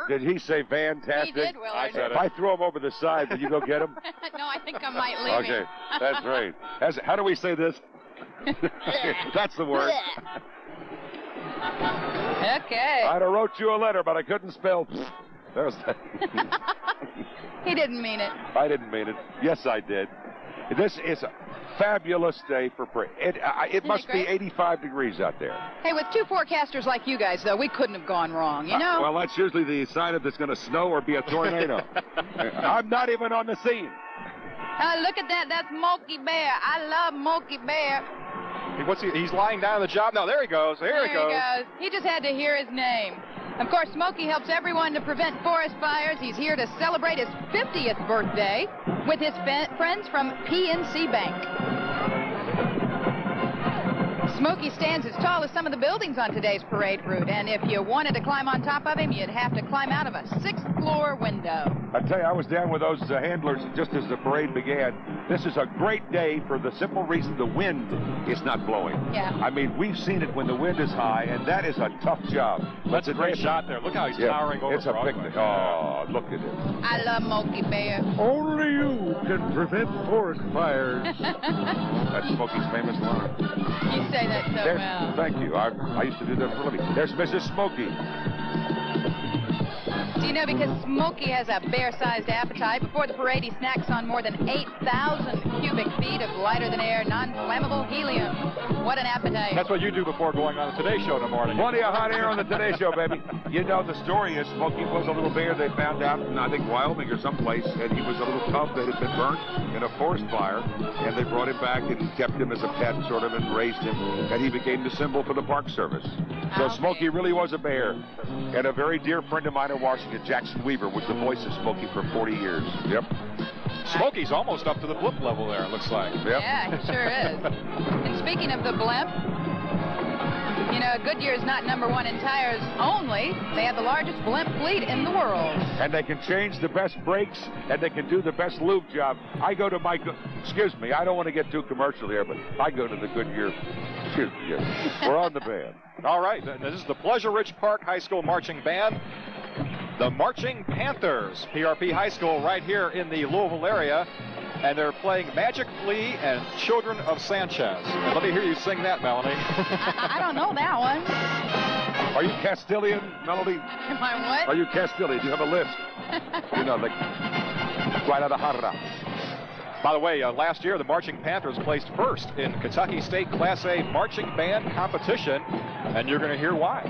Did he say fantastic? He did, Willard. I said it. If I throw him over the side, will you go get him? No, I think I might leave Okay, that's great. How do we say this? That's the word. Okay. I'd have wrote you a letter, but I couldn't spell. There's that. He didn't mean it. I didn't mean it. Yes, I did. This is a fabulous day for parade. It must be 85 degrees out there. Hey, with 2 forecasters like you guys, though, we couldn't have gone wrong, you know? Well, that's usually the sign if it's going to snow or be a tornado. I'm not even on the scene. Look at that. That's Smokey Bear. I love Smokey Bear. He's lying down on the job now. There he goes. There he goes. He just had to hear his name. Of course, Smokey helps everyone to prevent forest fires. He's here to celebrate his 50th birthday with his friends from PNC Bank. Smokey stands as tall as some of the buildings on today's parade route, and if you wanted to climb on top of him, you'd have to climb out of a 6th floor window. I tell you, I was down with those handlers just as the parade began. This is a great day for the simple reason the wind is not blowing. Yeah. I mean, we've seen it when the wind is high, and that is a tough job. That's a great shot there. Look how he's towering over It's a Broadway. picnic. Oh, look at it. I love Smokey Bear. Only you can prevent forest fires. That's Smokey's famous line. You say that so well. Thank you. I used to do that for a living. There's Mrs. Smokey. Do you know, because Smokey has a bear-sized appetite, before the parade he snacks on more than 8,000 cubic feet of lighter-than-air, non-flammable helium. What an appetite. That's what you do before going on the Today Show in the morning. Plenty of hot air on the Today Show, baby. You know, the story is Smokey was a little bear they found out in, I think, Wyoming or someplace, and he was a little cub that had been burnt in a forest fire, and they brought him back and kept him as a pet, sort of, and raised him, and he became the symbol for the Park Service. So Smokey really was a bear. And a very dear friend of mine in Washington, Jackson Weaver, was the voice of Smokey for 40 years. Yep. Smokey's almost up to the blimp level there, it looks like. Yep. Yeah, he sure is. And speaking of the blimp, you know, Goodyear's not #1 in tires only. They have the largest blimp fleet in the world. And they can change the best brakes, and they can do the best lube job. I go to my, excuse me, I don't want to get too commercial here, but I go to the Goodyear, excuse me, we're on the band. All right, this is the Pleasure Ridge Park High School Marching Band. The Marching Panthers, PRP High School right here in the Louisville area. And they're playing Magic Flea and Children of Sanchez. And let me hear you sing that, Melanie. I don't know that one. Are you Castilian, Melody? Am I what? Are you Castilian? Do you have a list? You know, like Guadalajara. By the way, last year the Marching Panthers placed first in Kentucky State Class A Marching Band competition, and you're going to hear why.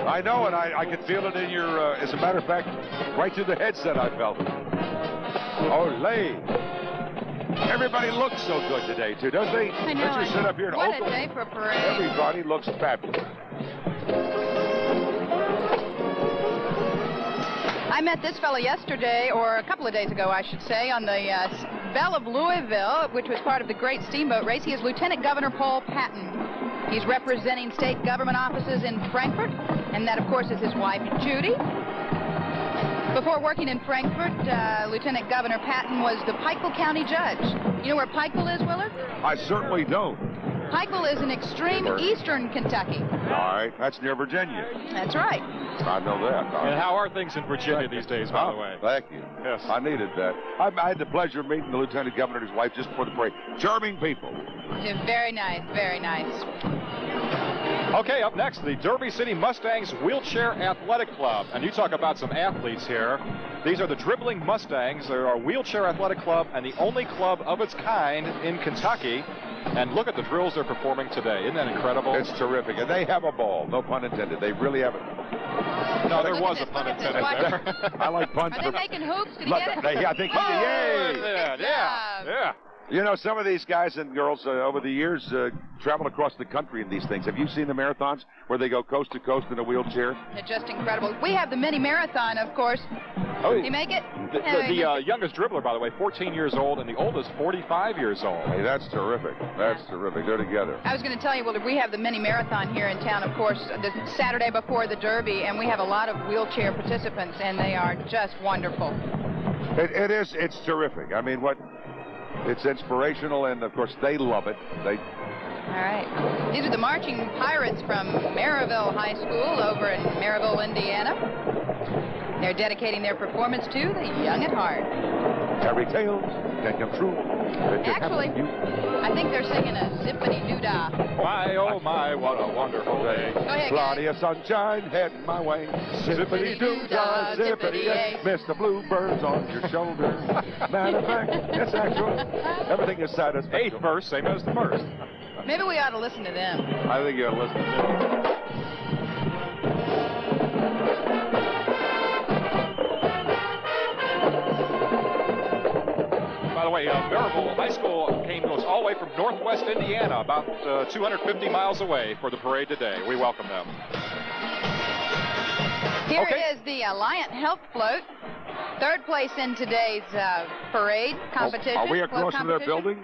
I know, and I can feel it in your, as a matter of fact, right through the headset I felt it. Olé. Everybody looks so good today, too, don't they? I know. Don't you sit up here and what a day for a parade. Everybody looks fabulous. I met this fellow yesterday, or a couple of days ago, I should say, on the Belle of Louisville, which was part of the Great Steamboat Race. He is Lieutenant Governor Paul Patton. He's representing state government offices in Frankfort, and that, of course, is his wife, Judy. Before working in Frankfort, Lieutenant Governor Patton was the Pikeville County judge. You know where Pikeville is, Willard? I certainly don't. Pikeville is in extreme eastern Kentucky. All right, that's near Virginia. That's right. I know that. And how are things in Virginia these days, by the way? Thank you. Yes. I needed that. I had the pleasure of meeting the Lieutenant Governor and his wife just before the parade. Charming people. They're very nice, very nice. Okay, up next, the Derby City Mustangs Wheelchair Athletic Club. And you talk about some athletes here. These are the Dribbling Mustangs. They're our wheelchair athletic club and the only club of its kind in Kentucky. And look at the drills they're performing today. Isn't that incredible? It's terrific. And they have a ball. No pun intended. They really have it. No, there was a pun intended there. I like puns. Are they making hoops? Did he Look, get it? I think, yay! Yeah. You know, some of these guys and girls over the years travel across the country in these things. Have you seen the marathons where they go coast to coast in a wheelchair? They're just incredible. We have the mini marathon, of course. Oh, Did he make it? The youngest dribbler, by the way, 14 years old, and the oldest 45 years old. Hey, that's terrific. That's terrific. They're together. I was going to tell you, well, we have the mini marathon here in town, of course, the Saturday before the Derby, and we have a lot of wheelchair participants, and they are just wonderful. It is. It's terrific. I mean, it's inspirational, and of course they love it. All right. These are the marching pirates from Maryville High School over in Maryville, Indiana. They're dedicating their performance to the young at heart. Fairy tales can come true. Actually, I think they're singing a zippity-doo-dah. My, oh my, what a wonderful day. Go ahead, Plenty of sunshine heading my way. Zippity-doo-dah, zippity-yay. Mr. Bluebirds on your shoulder. Matter of fact, it's actual. Everything is satisfactory. 8th verse, same as the first. Maybe we ought to listen to them. I think you ought to listen to them. By the way, Maryville High School goes all the way from northwest Indiana, about 250 miles away for the parade today. We welcome them. Here is the Alliant Health Float. 3rd place in today's parade competition. Are we across from their building?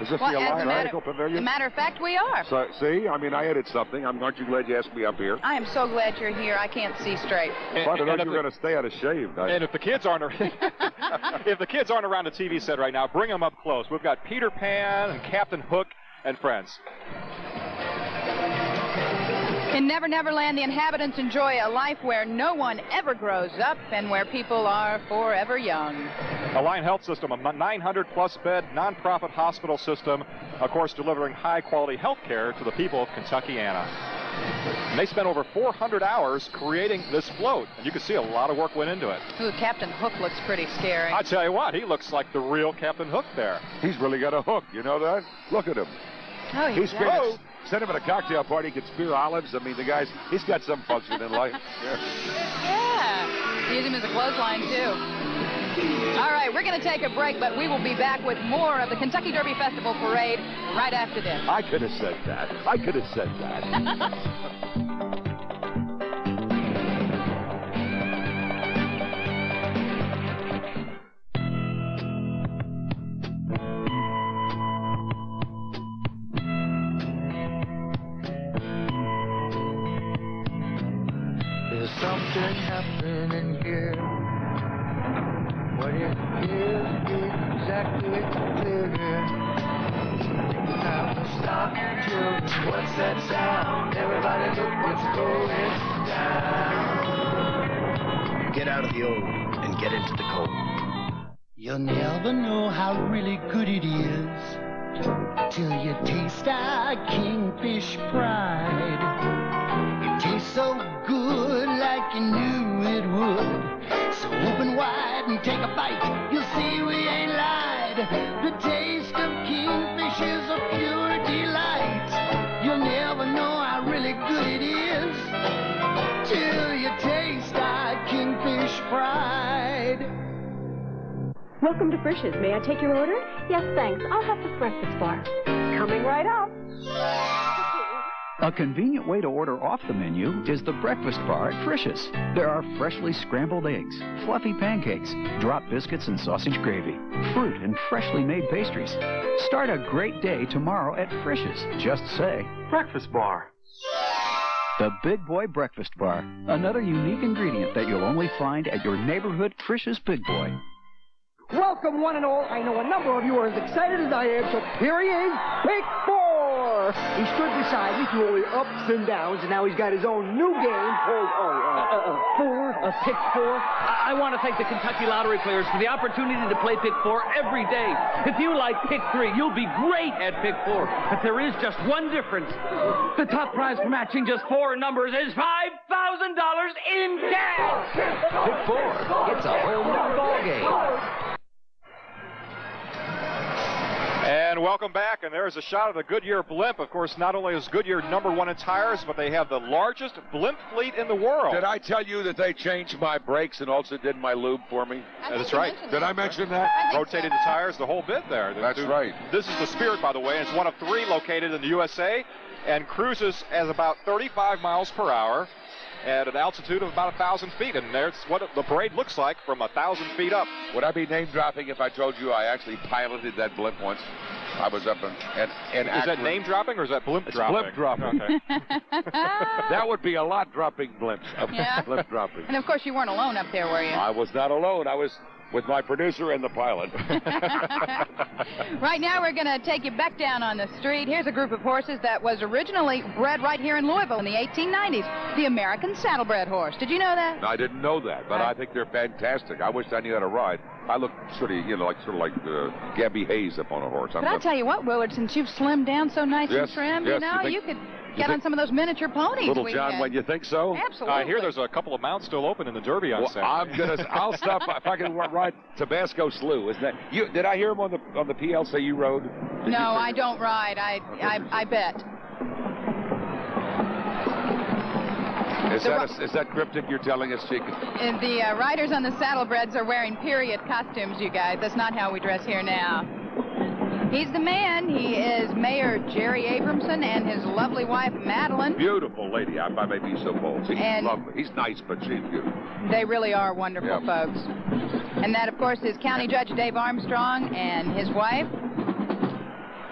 Is this the Alliant Article Pavilion? As a matter of fact, we are. So, see, I mean, I added something. Aren't you glad you asked me up here? I am so glad you're here. I can't see straight. I thought you were going to stay out of shave. And if the kids aren't around the TV set right now, bring them up close. We've got Peter Pan and Captain Hook and friends. In Never Never Land, the inhabitants enjoy a life where no one ever grows up and where people are forever young. Alliant Health System, a 900-plus bed nonprofit hospital system, of course, delivering high-quality health care to the people of Kentuckiana. And they spent over 400 hours creating this float, and you can see a lot of work went into it. Ooh, Captain Hook looks pretty scary. I tell you what, he looks like the real Captain Hook there. He's really got a hook, you know that? Look at him. Oh, he's great. Send him at a cocktail party, he can spear olives. I mean, he's got some function in life. Yeah. Use him as a clothesline, too. All right, we're going to take a break, but we will be back with more of the Kentucky Derby Festival Parade right after this. I could have said that. I could have said that. Something happening here. What it is exactly clear. Now stop, children. What's that sound? Everybody look what's going down. Get out of the old and get into the cold. You'll never know how really good it is till you taste our kingfish pride. It tastes so good like you knew it would. So open wide and take a bite. You'll see we ain't lied. The taste of kingfish is a pure delight. You'll never know how really good it is till you taste our kingfish pride. Welcome to Frisch's. May I take your order? Yes, thanks. I'll have the breakfast bar. Coming right up. A convenient way to order off the menu is the breakfast bar at Frisch's. There are freshly scrambled eggs, fluffy pancakes, drop biscuits and sausage gravy, fruit and freshly made pastries. Start a great day tomorrow at Frisch's. Just say, breakfast bar. The Big Boy Breakfast Bar, another unique ingredient that you'll only find at your neighborhood Frisch's Big Boy. Welcome, one and all. I know a number of you are as excited as I am, so here he is, Pick 4. He stood beside me through all the ups and downs, and now he's got his own new game called, Pick 4. I want to thank the Kentucky Lottery players for the opportunity to play Pick 4 every day. If you like Pick 3, you'll be great at Pick 4. But there is just one difference. The top prize for matching just 4 numbers is $5,000 in cash. Pick 4. It's a whole new ball game. And welcome back, and there's a shot of the Goodyear blimp. Of course, not only is Goodyear #1 in tires, but they have the largest blimp fleet in the world. Did I tell you that they changed my brakes and also did my lube for me? That's right. Did I mention that? Rotated the tires, the whole bit there. That's right. This is the Spirit, by the way, and it's one of 3 located in the USA and cruises at about 35 miles per hour at an altitude of about 1,000 feet. And there's what the parade looks like from 1,000 feet up. Would I be name dropping if I told you I actually piloted that blimp once? I was up and is that name dropping or is that blimp dropping? Blimp dropping. Okay. That would be a lot dropping blimps. Yeah. Blimp dropping. And of course you weren't alone up there, were you? I was not alone. I was with my producer and the pilot. Right now we're going to take you back down on the street. Here's a group of horses that was originally bred right here in Louisville in the 1890s. The American saddlebred horse. Did you know that? I didn't know that, but I think they're fantastic. I wish I knew how to ride. I look sort of like Gabby Hayes up on a horse. But I'll tell you what, Willard, since you've slimmed down so nice and trimmed, yes, you could get on some of those miniature ponies. Little John, when you think so? Absolutely. I hear there's a couple of mounts still open in the Derby on Saturday. I'll stop if I can ride Tabasco Slew. Isn't that you? Did I hear him on the PL say you rode? No, I don't ride. I bet. Is that cryptic you're telling us, Chica? The riders on the saddlebreds are wearing period costumes, you guys. That's not how we dress here now. He's the man. He is Mayor Jerry Abramson and his lovely wife, Madeline. Beautiful lady. I may be so bold. She's lovely. He's nice, but she's beautiful. They really are wonderful folks. And that, of course, is County Judge Dave Armstrong and his wife.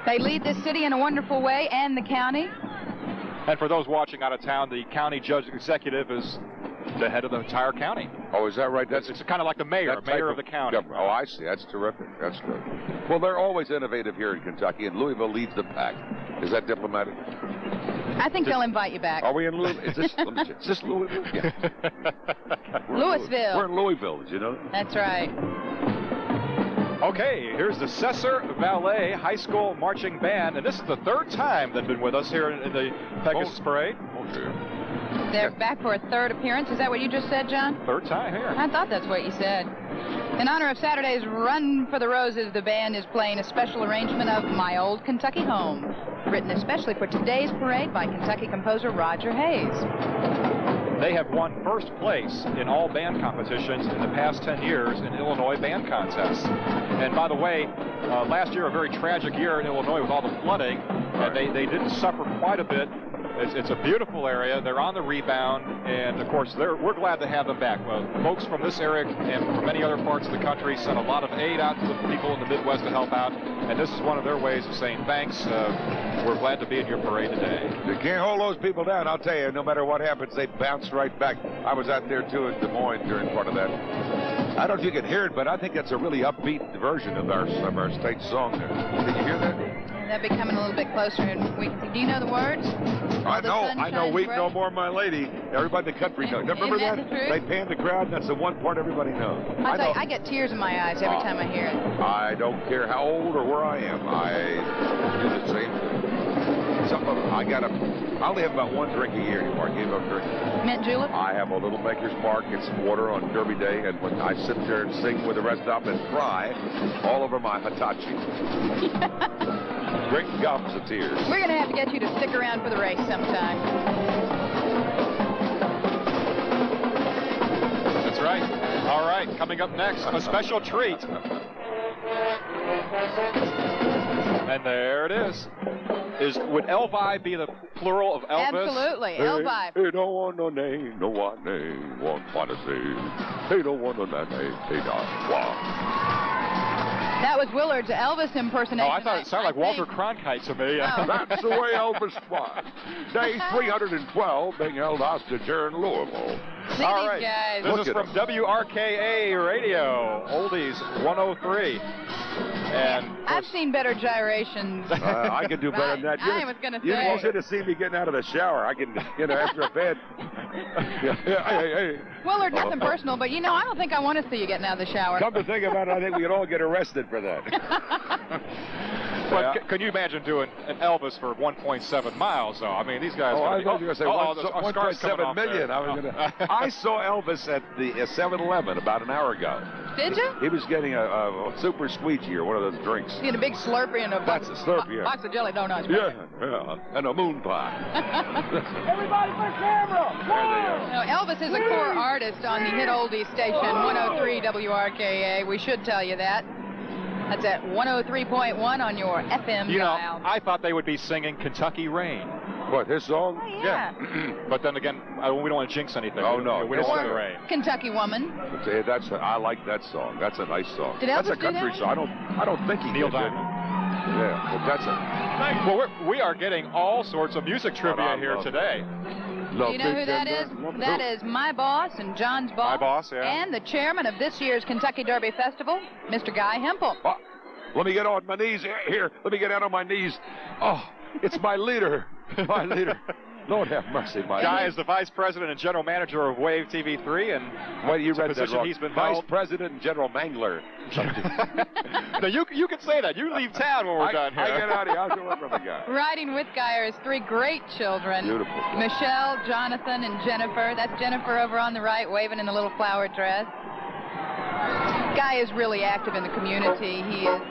They lead this city in a wonderful way, and the county. And for those watching out of town, the county judge executive is the head of the entire county. Oh, is that right? It's kind of like the mayor of the county. Oh, I see. That's terrific. That's good. Well, they're always innovative here in Kentucky, and Louisville leads the pack. Is that diplomatic? I think they'll invite you back. Are we in Louisville? Is this Louisville? Yeah. Louisville. We're in Louisville, did you know? That's right. Okay, here's the Cesar Ballet High School Marching Band, and this is the 3rd time they've been with us here in the Pegasus Parade. Oh, dear. They're back for a 3rd appearance. Is that what you just said, John? 3rd time here. I thought that's what you said. In honor of Saturday's Run for the Roses, the band is playing a special arrangement of My Old Kentucky Home, written especially for today's parade by Kentucky composer Roger Hayes. They have won 1st place in all band competitions in the past 10 years in Illinois band contests. And by the way, last year, a very tragic year in Illinois with all the flooding, and they didn't suffer quite a bit. It's a beautiful area. They're on the rebound, and of course, we're glad to have them back. Well, folks from this area and from many other parts of the country sent a lot of aid out to the people in the Midwest to help out, and this is one of their ways of saying thanks. We're glad to be in your parade today. You can't hold those people down. I'll tell you, no matter what happens, they bounce right back. I was out there too in Des Moines during part of that. I don't know if you can hear it, but I think that's a really upbeat version of our state song there. Did you hear that? They'll be coming a little bit closer. And do you know the words? I know. Weep no more, my lady. Everybody in the country knows. Remember that? They pan the crowd, and that's the one part everybody knows. I tell you, I get tears in my eyes every time I hear it. I don't care how old or where I am. I do the same thing. I only have about 1 drink a year anymore. I gave up drinking. Mint julep? I have a little Maker's Mark and some water on Derby Day, and when I sit there and sing with the rest of them and cry all over my Hitachi. Great gobs of tears. We're going to have to get you to stick around for the race sometime. That's right. All right, coming up next, a special treat. And there it is. Would Elvi be the plural of Elvis? Absolutely, Elvi. He don't want no name, no one name, one fantasy. He don't want no name, he don't want. That was Willard's Elvis impersonation. Oh, I thought it sounded like Walter Cronkite to me. Oh. That's the way Elvis was. Day 312 being held hostage here in Louisville. All right, guys. This is from WRKA Radio, Oldies 103. And I've seen better gyrations. I can do better than that. I was going to say. You should have seen me getting out of the shower. I can, after a bed. Hey. Willard, nothing personal, but I don't think I want to see you getting out of the shower. Come to think about it, I think we could all get arrested for that. But can you imagine doing an Elvis for 1.7 miles, though? I mean, these guys... Oh, I thought you were going to say 1.7 million. I saw Elvis at the 7-Eleven about an hour ago. Did you? He was getting a super squeegee or one of those drinks. He had a big Slurpee and a That's a Slurpee, yeah. box of jelly donuts. Yeah, and a moon pie. Everybody for camera! Now, Elvis is a core artist on the hit oldie station, 103 WRKA. We should tell you that. That's at 103.1 on your FM dial. I thought they would be singing Kentucky Rain. What, his song? Oh, yeah. But then again, we don't want to jinx anything. Oh, no. We don't want the rain. Kentucky Woman. I like that song. That's a nice song. Did that's Elvis a country do that song. I don't think he Neil did. Diamond. Yeah, but that's a... Well, we are getting all sorts of music trivia here today. Do you know who that is? That is my boss and John's boss. My boss, yeah. And the chairman of this year's Kentucky Derby Festival, Mr. Guy Hempel. Oh, let me get on my knees here. Let me get out on my knees. Oh, it's my leader. My leader. Lord have mercy, my Guy leader. is the vice president and general manager of Wave TV3, and well, you read that wrong. He's been vice held. president and general mangler. No, you can say that. You leave town when we're done here. I get out of here. I'll go work for the guy. Riding with Guy are his three great children. Beautiful. Michelle, Jonathan, and Jennifer. That's Jennifer over on the right, waving in the little flower dress. Guy is really active in the community. He is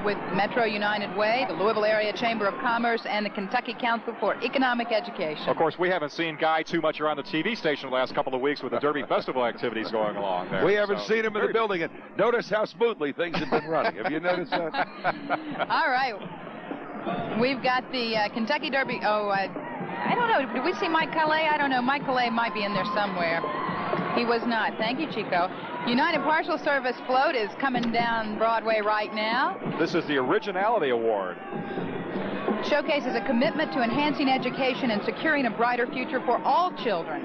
with Metro United Way, the Louisville Area Chamber of Commerce, and the Kentucky Council for Economic Education. Of course, we haven't seen Guy too much around the TV station the last couple of weeks with the Derby Festival activities going along there. We haven't seen him in the building, and notice how smoothly things have been running. Have you noticed that? All right. We've got the Kentucky Derby. Oh, I don't know. Did we see Mike Calais? I don't know. Mike Calais might be in there somewhere. He was not. Thank you, Chico. United Parcel Service float is coming down Broadway right now. This is the Originality Award. Showcases a commitment to enhancing education and securing a brighter future for all children.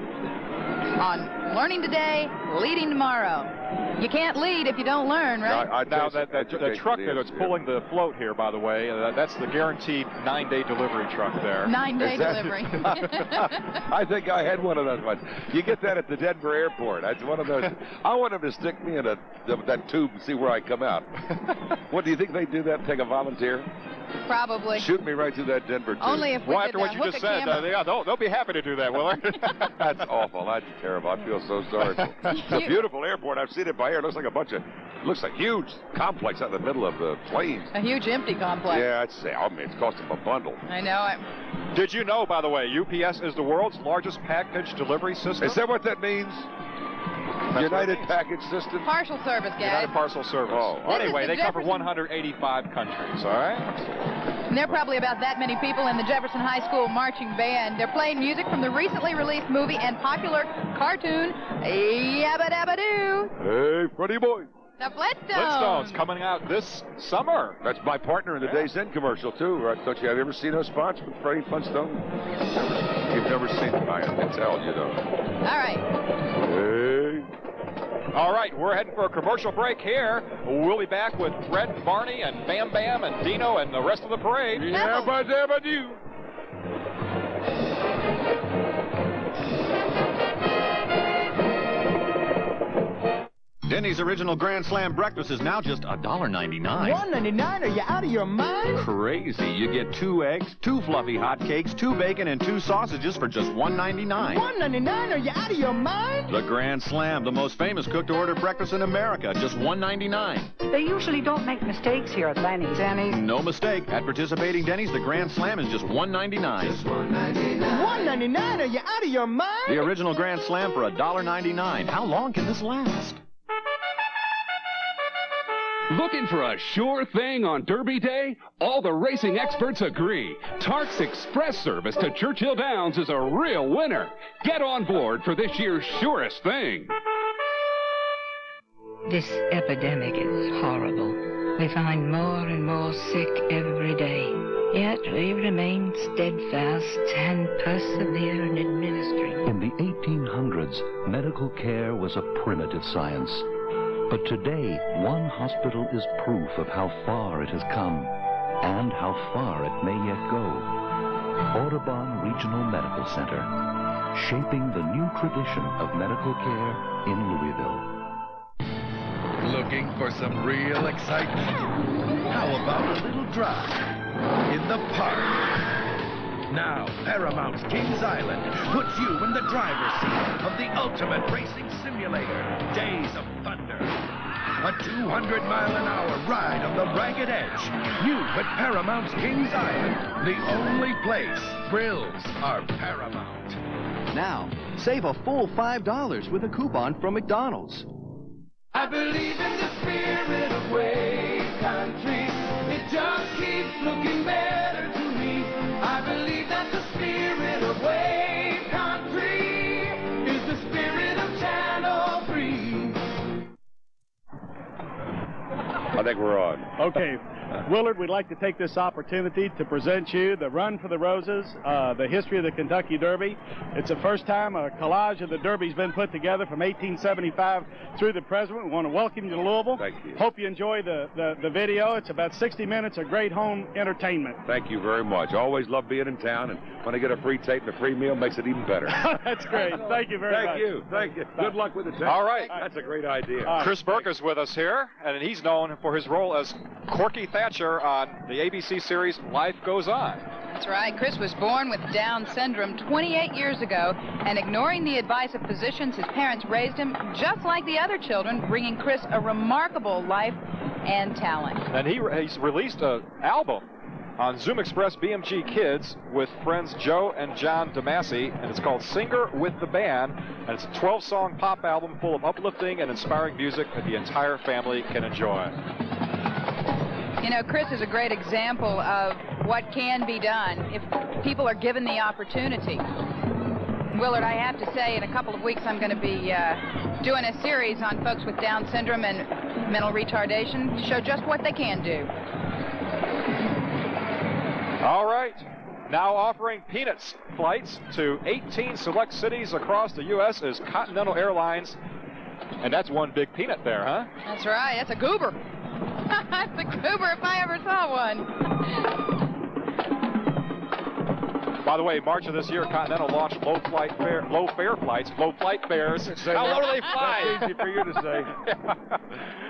On Learning Today, Leading Tomorrow. You can't lead if you don't learn, right? Now, the truck that's pulling the float here, by the way, that's the guaranteed 9-day delivery truck there. 9-day delivery. I think I had one of those ones. You get that at the Denver airport. That's one of those. I want them to stick me in that tube and see where I come out. What, do you think they do that? Take a volunteer? Probably. Shoot me right through that Denver tube. Only if we well, after what you just said, they'll be happy to do that, will they? That's awful. That's terrible. I feel so sorry. It's a beautiful airport. I've seen it by air. It looks like looks like a huge complex out in the middle of the plains. A huge empty complex. Yeah, it's costing them a bundle. I know it. Did you know, by the way, UPS is the world's largest package delivery system? Is that what that means? United Package System? Parcel Service, guys. United Parcel Service. Oh. Well, anyway, they cover 185 countries, all right? And there are probably about that many people in the Jefferson High School marching band. They're playing music from the recently released movie and popular cartoon, Yabba Dabba Doo. Hey, Freddie boy. The Flintstones. Flintstones coming out this summer. That's my partner in the Days End commercial, too, right? Don't you have you ever seen those spots with Freddie Flintstone? You've never seen them. I can tell, you know. All right. Hey. All right, we're heading for a commercial break here. We'll be back with Fred and Barney and Bam Bam and Dino and the rest of the parade. Yabba Dabba Doo. Denny's Original Grand Slam Breakfast is now just $1.99. $1.99? Are you out of your mind? Crazy. You get 2 eggs, 2 fluffy hot cakes, 2 bacon, and 2 sausages for just $1.99. $1.99? Are you out of your mind? The Grand Slam, the most famous cooked-to-order breakfast in America, just $1.99. They usually don't make mistakes here at Denny's. No mistake. At participating Denny's, the Grand Slam is just $1.99. Just $1.99? Are you out of your mind? The Original Grand Slam for $1.99. How long can this last? Looking for a sure thing on Derby Day? All the racing experts agree. Tark's Express service to Churchill Downs is a real winner. Get on board for this year's surest thing. This epidemic is horrible. We find more and more sick every day. Yet we remain steadfast and persevere in administering. In the 1800s, medical care was a primitive science. But today, one hospital is proof of how far it has come and how far it may yet go. Audubon Regional Medical Center, shaping the new tradition of medical care in Louisville. Looking for some real excitement? How about a little drive in the park? Now, Paramount's Kings Island puts you in the driver's seat of the ultimate racing simulator, Days of Thunder. A 200-mile-an-hour ride on the ragged edge. New at Paramount's Kings Island. The only place thrills are paramount. Now, save a full $5 with a coupon from McDonald's. I believe in the spirit of wave country. It just keeps looking better to me. I believe that the spirit of wave country is the spirit of Channel 3. I think we're on. Okay. Willard, we'd like to take this opportunity to present you the Run for the Roses, the history of the Kentucky Derby. It's the first time a collage of the Derby's been put together from 1875 through the present. We want to welcome you to Louisville. Thank you. Hope you enjoy the video. It's about 60 minutes of great home entertainment. Thank you very much. Always love being in town, and when I get a free tape and a free meal, makes it even better. That's great. Thank you very much. Thank you. Thank you. Good luck with the tape. All right. That's a great idea. Chris Burke is with us here, and he's known for his role as Corky Thatcher on the ABC series Life Goes On. That's right. Chris was born with Down syndrome 28 years ago, and ignoring the advice of physicians, his parents raised him just like the other children, bringing Chris a remarkable life and talent. And he's released an album on Zoom Express BMG Kids with friends Joe and John DeMasi, and it's called Singer with the Band, and it's a 12-song pop album full of uplifting and inspiring music that the entire family can enjoy. You know, Chris is a great example of what can be done if people are given the opportunity. Willard, I have to say, in a couple of weeks, I'm going to be doing a series on folks with Down syndrome and mental retardation to show just what they can do. All right. Now offering Peanuts flights to 18 select cities across the U.S. is Continental Airlines. And that's one big peanut there, huh? That's right. That's a goober. That's a goober if I ever saw one. By the way, March of this year, Continental launched low flight fares. How low do they fly? That's easy for you to say.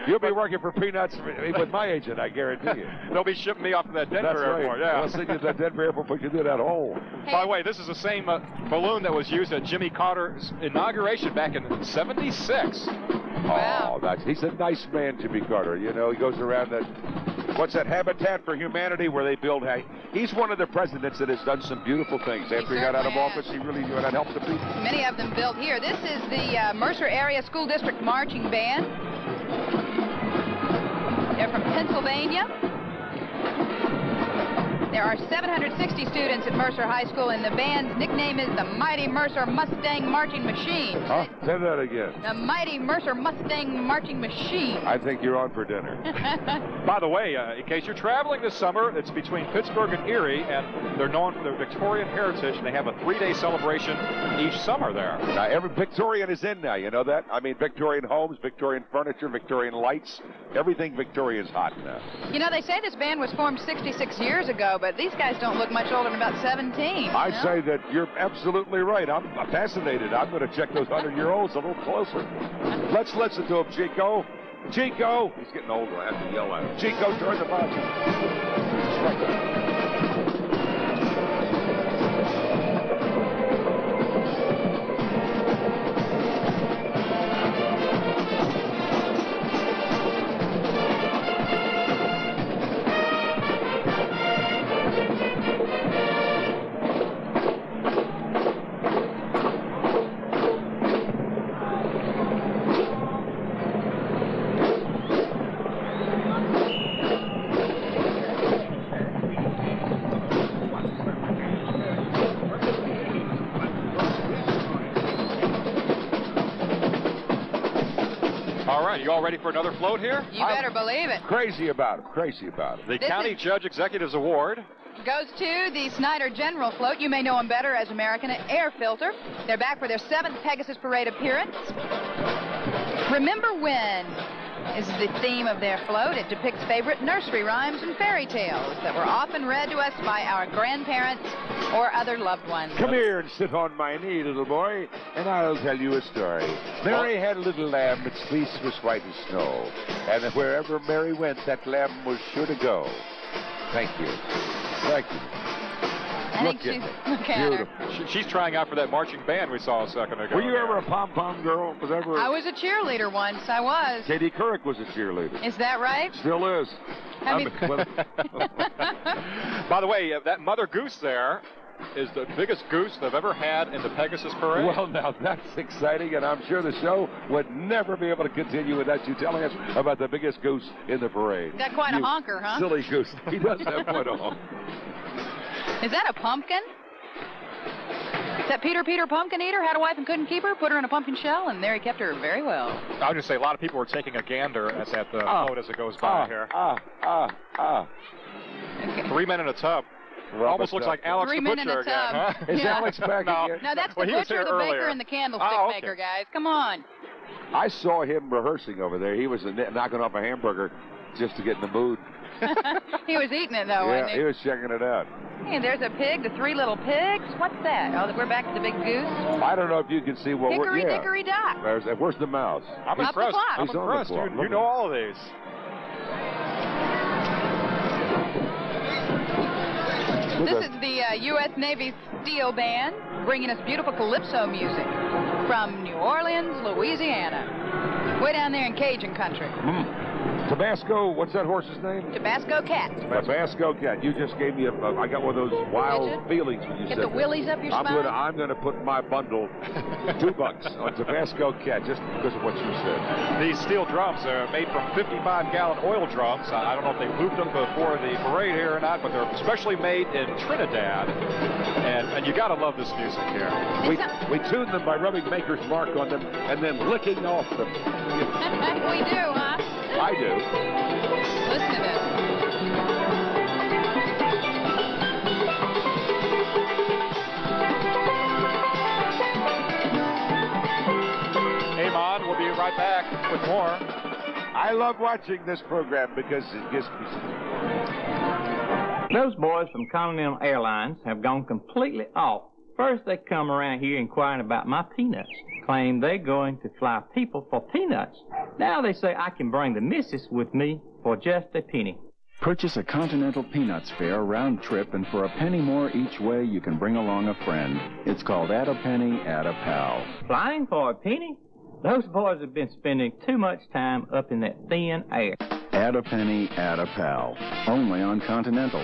You'll be working for Peanuts with my agent, I guarantee you. They'll be shipping me off to that Denver That's right. airport. Yeah. I'll send you to that Denver airport, put you through that hole. By the way, this is the same balloon that was used at Jimmy Carter's inauguration back in '76. Wow. Oh, he's a nice man, Jimmy Carter. You know, he goes around that, what's that, Habitat for Humanity, where they build, he's one of the presidents that has done some beautiful things. After he got out of office, he really helped the people. Many of them built here. This is the Mercer Area School District Marching Band. They're from Pennsylvania. There are 760 students at Mercer High School, and the band's nickname is the Mighty Mercer Mustang Marching Machine. Huh? Say that again. The Mighty Mercer Mustang Marching Machine. I think you're on for dinner. By the way, in case you're traveling this summer, it's between Pittsburgh and Erie, and they're known for their Victorian heritage, and they have a 3-day celebration each summer there. Now, every Victorian is in now, you know that? I mean, Victorian homes, Victorian furniture, Victorian lights, everything Victorian's hot now. You know, they say this band was formed 66 years ago, but these guys don't look much older than about 17. I say that you're absolutely right. I'm fascinated. I'm going to check those 100-year-olds a little closer. Let's listen to him, Chico. Chico! He's getting older. I have to yell at him. Chico, turn the volume. You all ready for another float here? You better believe it. Crazy about it. Crazy about it. The County Judge Executives Award goes to the Snyder General Float. You may know them better as American Air Filter. They're back for their 7th Pegasus Parade appearance. Remember When is the theme of their float. It depicts favorite nursery rhymes and fairy tales that were often read to us by our grandparents or other loved ones. Come here and sit on my knee, little boy, and I'll tell you a story. Mary had a little lamb, its fleece was white as snow, and wherever Mary went, that lamb was sure to go. Thank you. Thank you. I think she's look at her. She's trying out for that marching band we saw a second ago. Were you ever a pom-pom girl? Was ever? I was a cheerleader once. I was. Katie Couric was a cheerleader. Is that right? Still is. By the way, that mother goose there is the biggest goose they've ever had in the Pegasus parade. Well, now that's exciting, and I'm sure the show would never be able to continue without you telling us about the biggest goose in the parade. Got quite a honker, huh? Silly goose. He does have quite a honk. Is that a pumpkin? Is that Peter Pumpkin Eater? Had a wife and couldn't keep her, put her in a pumpkin shell, and there he kept her very well. I would just say a lot of people are taking a gander at that boat as it goes by here. Okay. 3 men in a tub. Almost looks like Alex the Butcher again, huh? Is Alex back again? No, that's the butcher, the baker, and the candlestick maker, guys. Come on. I saw him rehearsing over there. He was knocking off a hamburger just to get in the mood. He was eating it, though, wasn't he? He was checking it out. Hey, there's a pig, the 3 little pigs. What's that? Oh, we're back to the big goose. I don't know if you can see what Hickory dickory dock. Where's the mouse? I'm impressed. I'm impressed. You know all of these. This is the U.S. Navy Steel Band bringing us beautiful calypso music from New Orleans, Louisiana. Way down there in Cajun country. Tabasco, what's that horse's name? Tabasco Cat. Tabasco Cat. You just gave me I got one of those wild feelings when you said the willies up your spine? I'm going to put my bundle $2 on Tabasco Cat just because of what you said. These steel drums are made from 55-gallon oil drums. I don't know if they moved them before the parade here or not, but they're specially made in Trinidad. And you got to love this music here. We tune them by rubbing Maker's Mark on them and then licking off them. We do, huh? I do. Listen to this. Hey, Mon, we'll be right back with more. I love watching this program because it gives me Those boys from Continental Airlines have gone completely off. First, they come around here inquiring about my peanuts, claim they're going to fly people for peanuts. Now they say I can bring the missus with me for just a penny. Purchase a Continental Peanuts fare round trip, and for a penny more each way, you can bring along a friend. It's called Add a Penny, Add a Pal. Flying for a penny? Those boys have been spending too much time up in that thin air. Add a penny, add a pal. Only on Continental.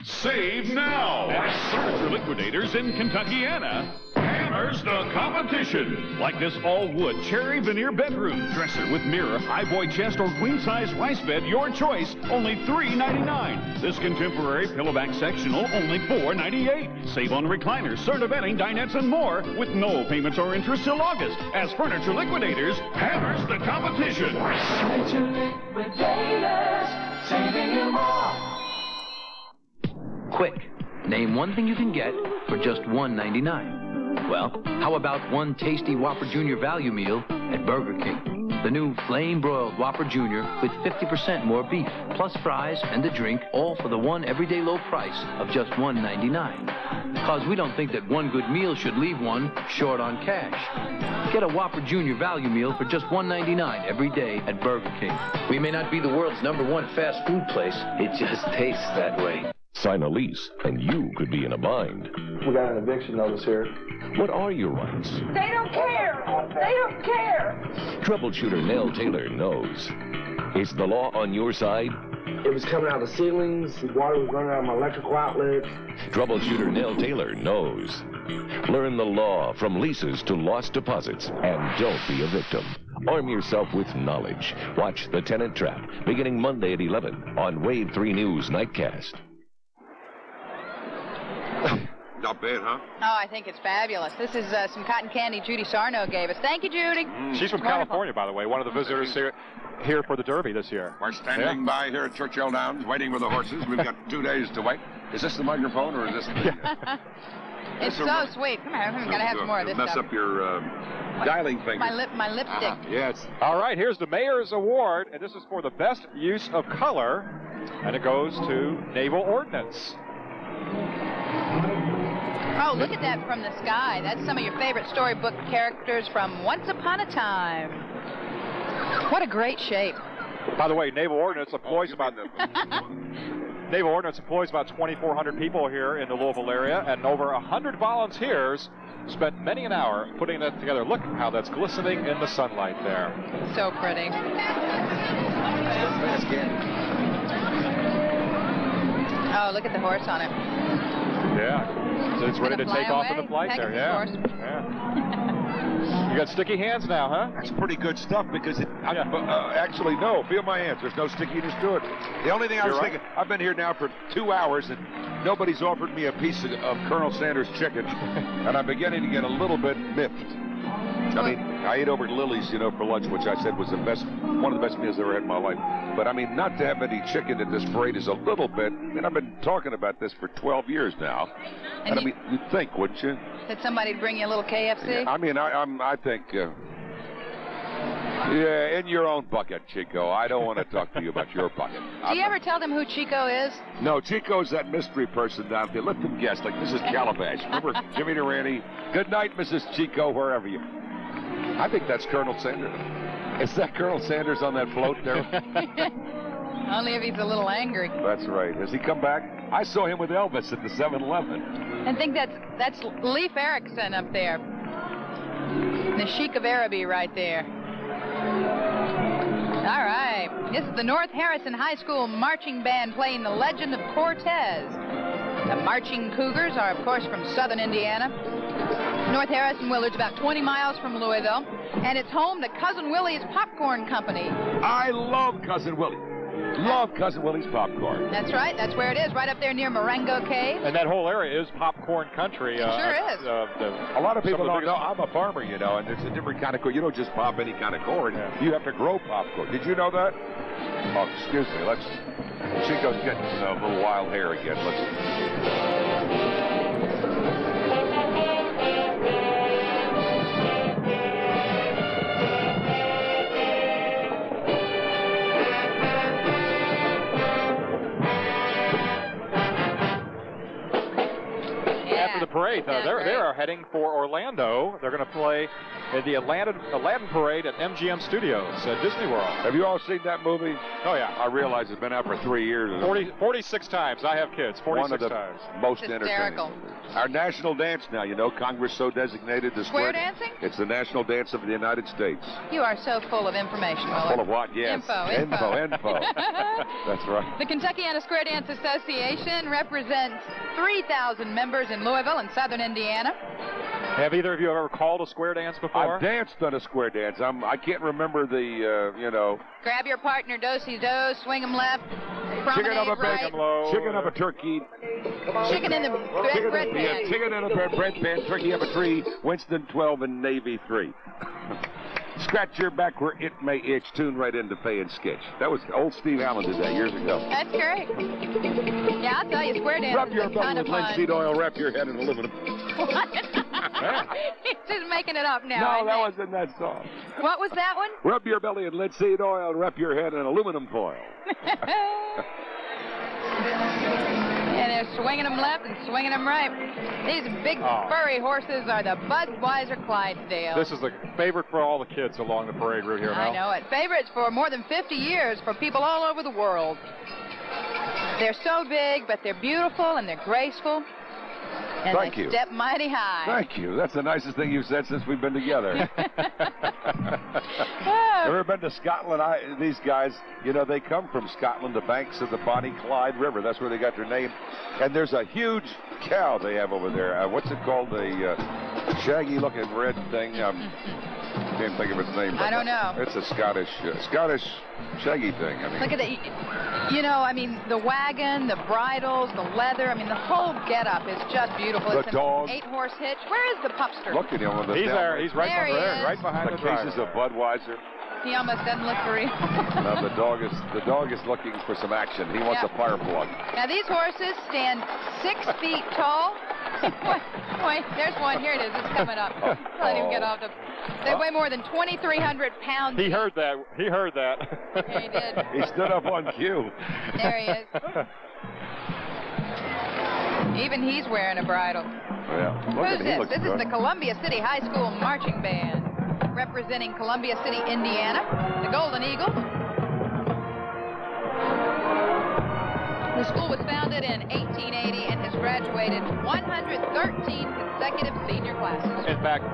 Save now! As Furniture Liquidators in Kentuckiana hammers the competition. Like this all-wood cherry veneer bedroom dresser with mirror, high-boy chest, or queen-size rice bed, your choice, only $3.99. This contemporary pillowback sectional, only $4.98. Save on recliners, Serta bedding, dinettes, and more with no payments or interest till August. As Furniture Liquidators hammers the competition. Furniture Liquidators, saving you more. Quick, name one thing you can get for just $1.99. Well, how about one tasty Whopper Jr. value meal at Burger King? The new flame-broiled Whopper Jr. with 50% more beef, plus fries and a drink, all for the one everyday low price of just $1.99. Because we don't think that one good meal should leave one short on cash. Get a Whopper Jr. value meal for just $1.99 every day at Burger King. We may not be the world's #1 fast food place, it just tastes that way. Sign a lease, and you could be in a bind. We got an eviction notice here. What are your rights? They don't care! They don't care! Troubleshooter Nell Taylor knows. Is the law on your side? It was coming out of the ceilings, the water was running out of my electrical outlets. Troubleshooter Nell Taylor knows. Learn the law from leases to lost deposits, and don't be a victim. Arm yourself with knowledge. Watch The Tenant Trap, beginning Monday at 11 on Wave 3 News Nightcast. Not bad, huh? Oh, I think it's fabulous. This is some cotton candy Judy Sarno gave us. Thank you, Judy. She's from California, by the way, one of the visitors here for the Derby this year. We're standing by here at Churchill Downs, waiting for the horses. We've got 2 days to wait. Is this the microphone, or is this the... It's so sweet. Come here, I'm going to have some more of this mess stuff. up your dialing finger. My lipstick. Yes. All right, here's the Mayor's Award, and this is for the best use of color, and it goes to Naval Ordnance. Oh, look at that from the sky. That's some of your favorite storybook characters from Once Upon a Time. What a great shape. By the way, Naval Ordnance employs about Naval Ordnance employs about 2,400 people here in the Louisville area, and over 100 volunteers spent many an hour putting that together. Look how that's glistening in the sunlight there. So pretty. Oh, look at the horse on it. Yeah, so it's ready to take off in the flight there. Yeah. You got sticky hands now, huh? That's pretty good stuff because actually, no. Feel my hands. There's no stickiness to it. The only thing I was thinking, I've been here now for 2 hours and nobody's offered me a piece of Colonel Sanders chicken, and I'm beginning to get a little bit miffed. I mean, I ate over at Lily's, you know, for lunch, which I said was the best, one of the best meals I ever had in my life. But I mean, not to have any chicken at this parade is a little bit. I mean, I've been talking about this for 12 years now, and I mean, you'd think, wouldn't you? That somebody'd bring you a little KFC? Yeah, I mean, I think, yeah, in your own bucket, Chico. I don't want to talk to you about your bucket. Do you ever tell them who Chico is? No, Chico's that mystery person down there. Let them guess, like Mrs. Calabash. Remember Jimmy Durante? Good night, Mrs. Chico, wherever you. I think that's Colonel Sanders. Is that Colonel Sanders on that float there? Only if he's a little angry. That's right. Has he come back? I saw him with Elvis at the 7-Eleven. I think that's Leif Erikson up there. The Sheik of Araby right there. All right. This is the North Harrison High School Marching Band playing The Legend of Cortez. The Marching Cougars are, of course, from southern Indiana. North Harrison Willard's about 20 miles from Louisville, and it's home to Cousin Willie's Popcorn Company. I love Cousin Willie. Love Cousin Willie's popcorn. That's right. That's where it is, right up there near Marengo Cave. And that whole area is popcorn country. It sure is. A lot of people don't know. I'm a farmer, you know, and it's a different kind of corn. You don't just pop any kind of corn. Yeah. You have to grow popcorn. Did you know that? Oh, excuse me. Chico's getting a little wild hair again. After the parade, they are heading for Orlando. They're going to play in the Aladdin Parade at MGM Studios at Disney World. Have you all seen that movie? Oh, yeah. I realize it's been out for 3 years. 46 times. I have kids. 46 times. Most entertaining. Our national dance now, you know, Congress so designated the square dancing? It's the national dance of the United States. You are so full of information, Willard. Full of what? Yes. Info. That's right. The Kentuckiana Square Dance Association represents 3,000 members in Louisville and southern Indiana. Have either of you ever called a square dance before? I've danced on a square dance. I can't remember the, you know. Grab your partner, do-si-do, swing 'em left, chicken up a right. Chicken up a turkey. Chicken in the bread pan. Yeah, chicken in a bread pan, turkey up a tree, Winston 12 and Navy 3. Scratch your back where it may itch, tune right into pay and sketch. That was old Steve Allen did that years ago. That's great. Yeah, I'll tell you, square dance Rub is your kind belly of with linseed oil, wrap your head in aluminum. What? He's just making it up now. No, that was in that song. What was that one? Rub your belly in linseed oil, wrap your head in aluminum foil. And they're swinging them left and swinging them right. These big furry horses are the Budweiser Clydesdales. This is the favorite for all the kids along the parade route here, I know it. Favorites for more than 50 years for people all over the world. They're so big, but they're beautiful and they're graceful. And Thank they you. step mighty high. Thank you. That's the nicest thing you've said since we've been together. Ever been to Scotland? These guys, you know, they come from Scotland, the banks of the Bonnie Clyde River. That's where they got their name. And there's a huge cow they have over there. What's it called? The shaggy-looking red thing. Can't think of its name. I don't know. It's a Scottish shaggy thing. I mean, look at the, you know, I mean, the wagon, the bridles, the leather. I mean, the whole getup is just beautiful. The it's dog. An 8-horse hitch. Where is the pupster? Look at him. He's there. He's right there, right behind the driver. Cases of Budweiser. He almost doesn't look for real. No, the dog is looking for some action. He wants a fire plug. Now these horses stand 6 feet tall. Wait, there's one. Here it is. It's coming up. Let him get off the. They weigh more than 2,300 pounds. He heard that. Yeah, he did. He stood up on cue. There he is. Even he's wearing a bridle. Yeah. Who's this? This is the Columbia City High School Marching Band, representing Columbia City, Indiana, the Golden Eagles. The school was founded in 1880 and has graduated 113 consecutive senior classes. In fact,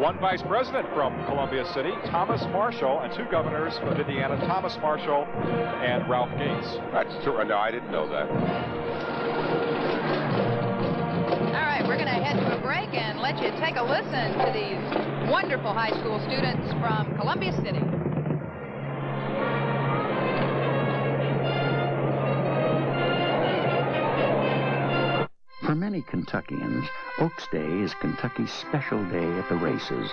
one vice president from Columbia City, Thomas Marshall, and 2 governors of Indiana, Thomas Marshall and Ralph Gates. That's true. No, I didn't know that. All right, we're going to head to a break and let you take a listen to these wonderful high school students from Columbia City. For many Kentuckians, Oaks Day is Kentucky's special day at the races.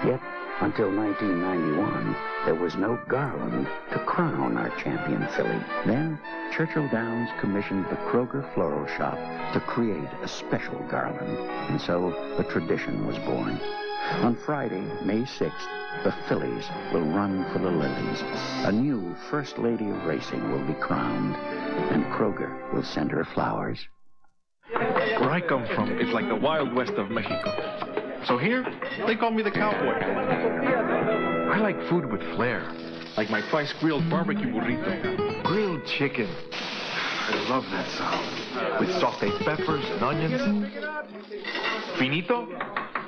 Yet, until 1991, there was no garland to crown our champion filly. Then, Churchill Downs commissioned the Kroger Floral Shop to create a special garland. And so, the tradition was born. On Friday, May 6th, the fillies will run for the lilies. A new First Lady of Racing will be crowned, and Kroger will send her flowers. Where I come from, it's like the Wild West of Mexico. So here, they call me the cowboy. I like food with flair, like my twice grilled barbecue burrito. Grilled chicken. I love that sound. With sauteed peppers and onions. Finito?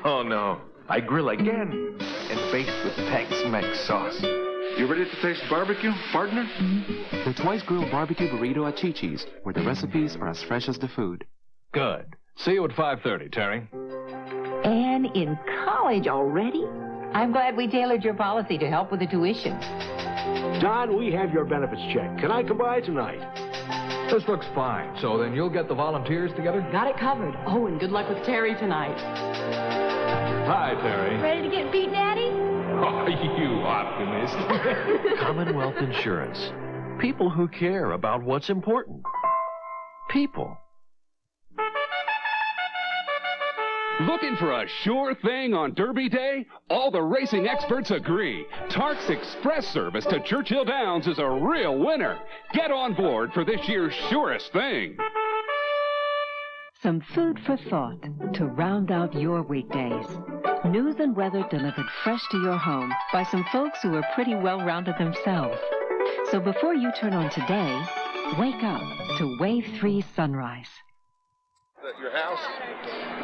Oh no, I grill again and baste with Tex-Mex sauce. You ready to taste barbecue, partner? The twice grilled barbecue burrito at Chi-Chi's, where the recipes are as fresh as the food. Good. See you at 5:30, Terry. And in college already? I'm glad we tailored your policy to help with the tuition. Don, we have your benefits check. Can I come by tonight? This looks fine. So then you'll get the volunteers together? Got it covered. Oh, and good luck with Terry tonight. Hi, Terry. Ready to get beat, Daddy? Oh, you optimist. Commonwealth Insurance. People who care about what's important. People. Looking for a sure thing on Derby Day? All the racing experts agree. Tark's Express service to Churchill Downs is a real winner. Get on board for this year's surest thing. Some food for thought to round out your weekdays. News and weather delivered fresh to your home by some folks who are pretty well-rounded themselves. So before you turn on today, wake up to Wave 3 Sunrise. Your house?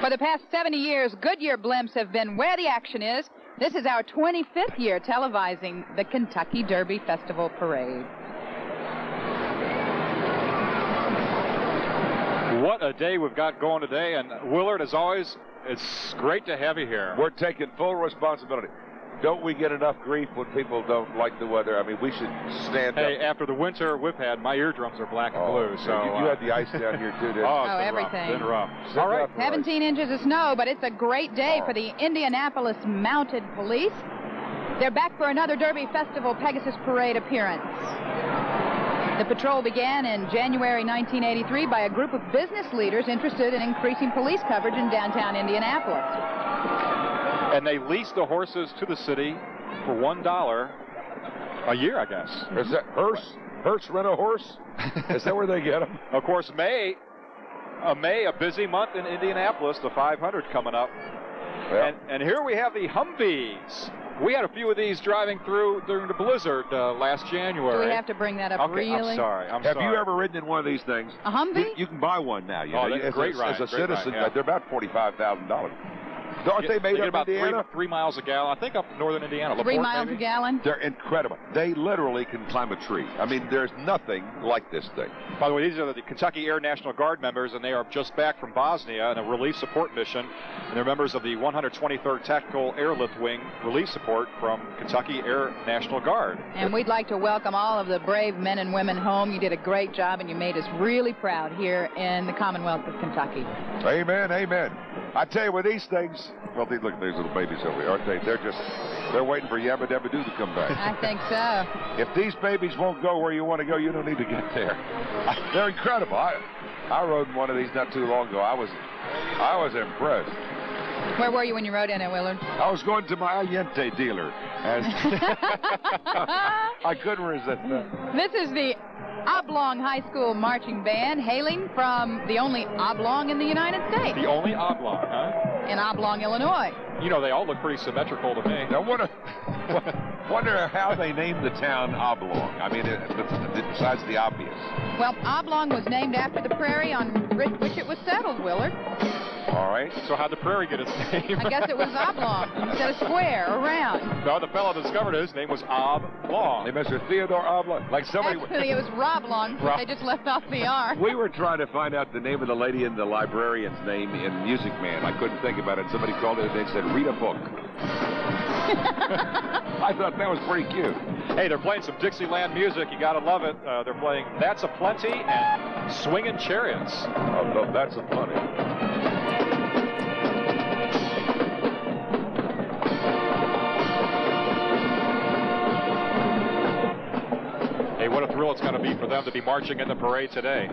For the past 70 years, Goodyear blimps have been where the action is. This is our 25th year televising the Kentucky Derby Festival Parade. What a day we've got going today, and Willard, as always, it's great to have you here. We're taking full responsibility. Don't we get enough grief when people don't like the weather? I mean, we should stand up. Hey, after the winter we've had, my eardrums are black and blue. So you had the ice down here, too, didn't you? Oh, everything. Been rough. All right. 17 inches of snow, but it's a great day for the Indianapolis Mounted Police. They're back for another Derby Festival Pegasus Parade appearance. The patrol began in January 1983 by a group of business leaders interested in increasing police coverage in downtown Indianapolis. And they leased the horses to the city for $1 a year, I guess. Is that Hertz rent a horse? Is that where they get them? Of course, May, a busy month in Indianapolis, the 500 coming up. Yep. And here we have the Humvees. We had a few of these driving through during the blizzard last January. Do we have to bring that up, okay, really? I'm sorry. Have you ever ridden in one of these things? A Humvee? You can buy one now. You know, as great ride. As a citizen, ride, yeah. They're about $45,000. Aren't they made up about Indiana? 3 miles a gallon. I think up northern Indiana. 3 miles a gallon? They're incredible. They literally can climb a tree. I mean, there's nothing like this thing. By the way, these are the Kentucky Air National Guard members, and they are just back from Bosnia in a relief support mission. And they're members of the 123rd Tactical Airlift Wing relief support from Kentucky Air National Guard. And we'd like to welcome all of the brave men and women home. You did a great job, and you made us really proud here in the Commonwealth of Kentucky. Amen, amen. I tell you, with these things, well, look at these little babies over here, aren't they? They're waiting for Yabba Dabba Doo to come back. I think so. If these babies won't go where you want to go, you don't need to get there. They're incredible. I rode one of these not too long ago. I was impressed. Where were you when you rode in it, Willard? I was going to my Aliente dealer. And I couldn't resist that. This is the Oblong High School Marching Band, hailing from the only Oblong in the United States. The only Oblong, huh? In Oblong, Illinois. You know, they all look pretty symmetrical to me. I wonder how they named the town Oblong. I mean, besides the obvious. Well, Oblong was named after the prairie on which it was settled, Willard. All right. So how'd the prairie get its name? I guess it was oblong instead of square or round. No, the fellow discovered it. His name was Oblong. Hey, Mr. Theodore Oblong. Like somebody. Actually, it was Roblong. They just left off the R. We were trying to find out the name of the lady in the librarian's name in Music Man. I couldn't think about it. Somebody called it and they said, read a book. I thought that was pretty cute. Hey, they're playing some Dixieland music. You gotta love it. They're playing That's a Plenty and Swingin' Chariots. Oh, That's a Plenty. Hey, what a thrill it's going to be for them to be marching in the parade today.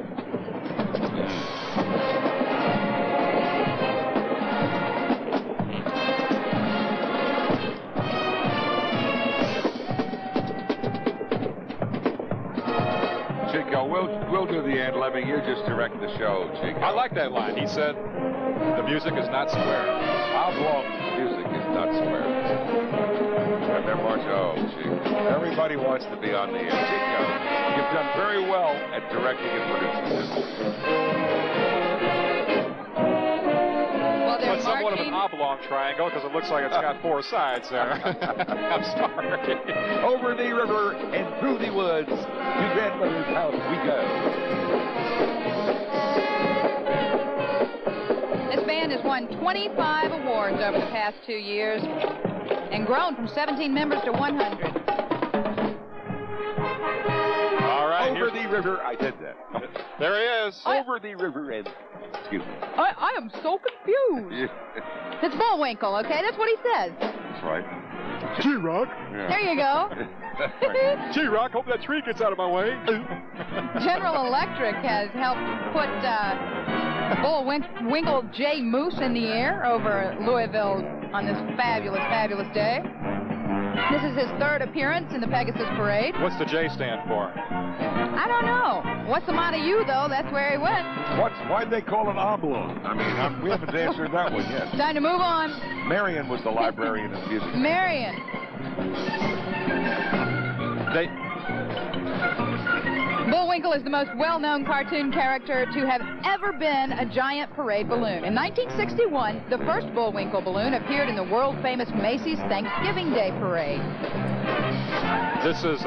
Chico, we'll do the ad-libbing. You just direct the show, Chico. I like that line. He said, the music is not square. Oblong's music is not square. And they're marching. Oh, Chico. Everybody wants to be on the air. Chico, you've done very well at directing and producing this. Well, they're but somewhat of an marching. oblong triangle because it looks like it's got four sides there. I'm sorry. Over the river and through the woods to grandmother's house we go. This band has won 25 awards over the past 2 years and grown from 17 members to 100. All right. Over the river, I did that. There he is. Over the river and... Excuse me. I am so confused. It's Bullwinkle, okay? That's what he says. That's right. G-Rock. Yeah. There you go. G-Rock, hope that tree gets out of my way. General Electric has helped put Bullwinkle J. Moose in the air over Louisville on this fabulous, fabulous day. This is his third appearance in the Pegasus Parade. What's the J stand for? I don't know. What's the matter you, though? That's where he went. Why'd they call it oblong? I mean, we haven't answered that one yet. Time to move on. Marion was the librarian of music. Marion. Bullwinkle is the most well-known cartoon character to have ever been a giant parade balloon. In 1961, the first Bullwinkle balloon appeared in the world-famous Macy's Thanksgiving Day Parade. This is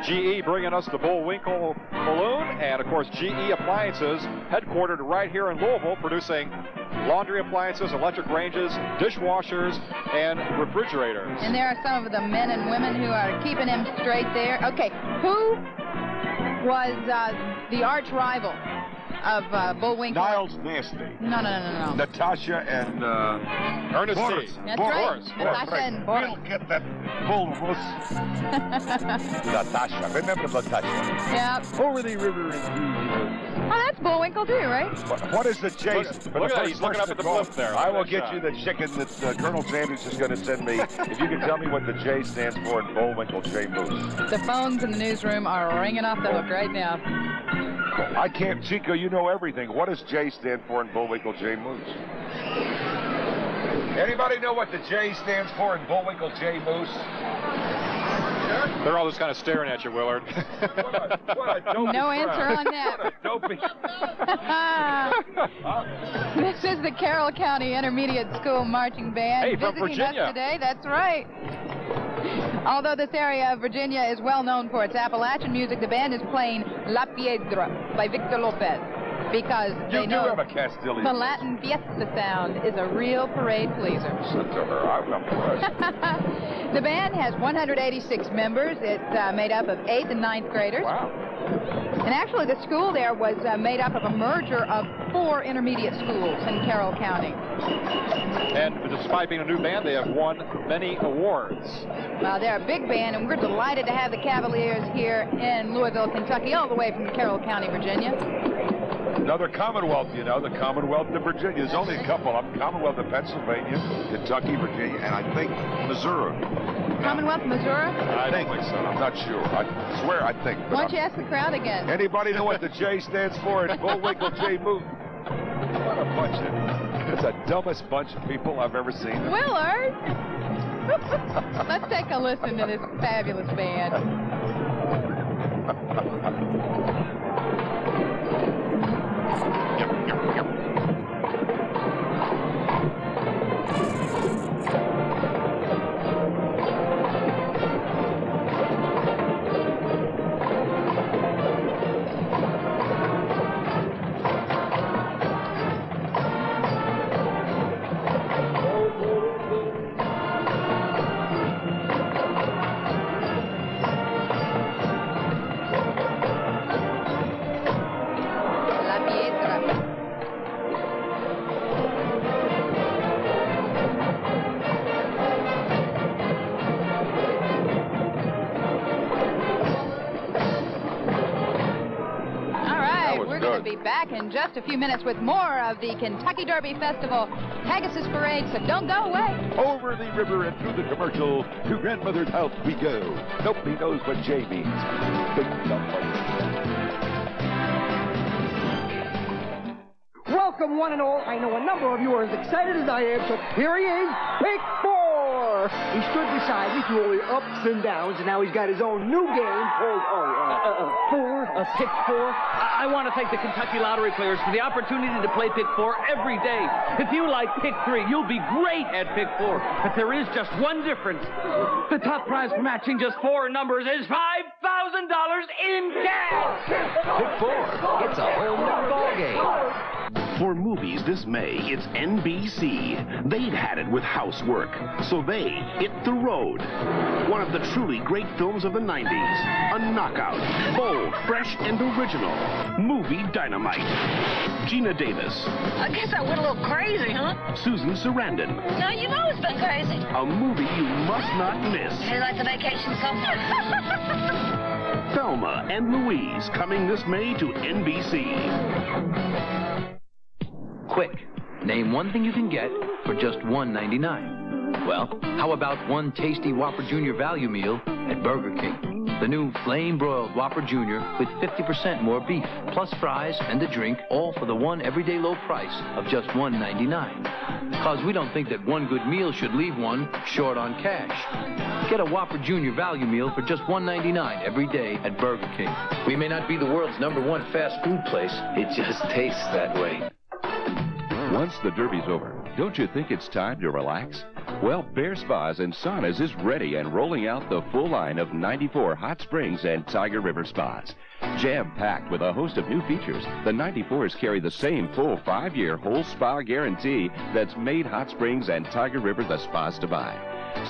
GE bringing us the Bullwinkle balloon, and of course GE Appliances, headquartered right here in Louisville, producing laundry appliances, electric ranges, dishwashers, and refrigerators. And there are some of the men and women who are keeping him straight there. Okay, who was the arch rival of Bullwinkle? Niles Nasty. No. Natasha and Ernest Boris. C. That's right. Natasha and Boris. We'll get that Bullwuss. Natasha. Remember Natasha. Yep. Over the river and Oh, that's Bullwinkle too, right? What is the chase? Look at that. He's looking up at the blimp there. I will get you the chicken that Colonel Sanders is going to send me. If you can tell me what the J stands for in Bullwinkle J Moose. The phones in the newsroom are ringing off the hook right now. I can't, Chico, you know everything. What does J stand for in Bullwinkle J Moose? Anybody know what the J stands for in Bullwinkle J Moose? They're all just kind of staring at you, Willard. No answer on that. This is the Carroll County Intermediate School Marching Band. Hey, from visiting Virginia. us today. That's right. Although this area of Virginia is well known for its Appalachian music, the band is playing La Piedra by Victor Lopez because they know have a Castilian. the Latin fiesta sound is a real parade pleaser. Listen to her. I'm impressed. The band has 186 members. It's made up of 8th and 9th graders. Wow. And actually, the school there was made up of a merger of 4 intermediate schools in Carroll County. And despite being a new band, they have won many awards. They're a big band, and we're delighted to have the Cavaliers here in Louisville, Kentucky, all the way from Carroll County, Virginia. Another Commonwealth, you know, the Commonwealth of Virginia. There's only a couple of them. Commonwealth of Pennsylvania, Kentucky, Virginia, and I think Missouri. Commonwealth, Missouri? I don't think so. I'm not sure. I swear I think. Why don't you ask the crowd again? Anybody know what the J stands for in Bullwinkle J Moose? What a bunch of... It's the dumbest bunch of people I've ever seen. Willard! Let's take a listen to this fabulous band. Back in just a few minutes with more of the Kentucky Derby Festival Pegasus Parade, so don't go away. Over the river and through the commercial, to grandmother's house we go. Nobody knows what J means. Welcome, one and all. I know a number of you are as excited as I am, so here he is, Pick 4. He stood beside me through all the ups and downs, and now he's got his own new game called, Pick 4. I want to thank the Kentucky Lottery players for the opportunity to play Pick 4 every day. If you like Pick 3, you'll be great at Pick 4. But there is just one difference. The top prize for matching just 4 numbers is $5,000 in cash. Pick 4. It's a whole new ball game. For movies this May, it's NBC. They've had it with Housework, so they hit the road. One of the truly great films of the 90s. A knockout, bold, fresh, and original. Movie Dynamite. Gina Davis. I guess I went a little crazy, huh? Susan Sarandon. No, you know it's been crazy. A movie you must not miss. You like the vacation so far? Thelma and Louise, coming this May to NBC. Quick, name one thing you can get for just $1.99. Well, how about one tasty Whopper Jr. value meal at Burger King? The new flame-broiled Whopper Jr. with 50% more beef, plus fries and a drink, all for the one everyday low price of just $1.99. Because we don't think that one good meal should leave one short on cash. Get a Whopper Jr. value meal for just $1.99 every day at Burger King. We may not be the world's #1 fast food place, it just tastes that way. Once the Derby's over, don't you think it's time to relax? Well, Bear Spas and Saunas is ready and rolling out the full line of 94 hot springs and Tiger River spas. Jam-packed with a host of new features, the 94s carry the same full 5-year whole spa guarantee that's made Hot Springs and Tiger River the spas to buy.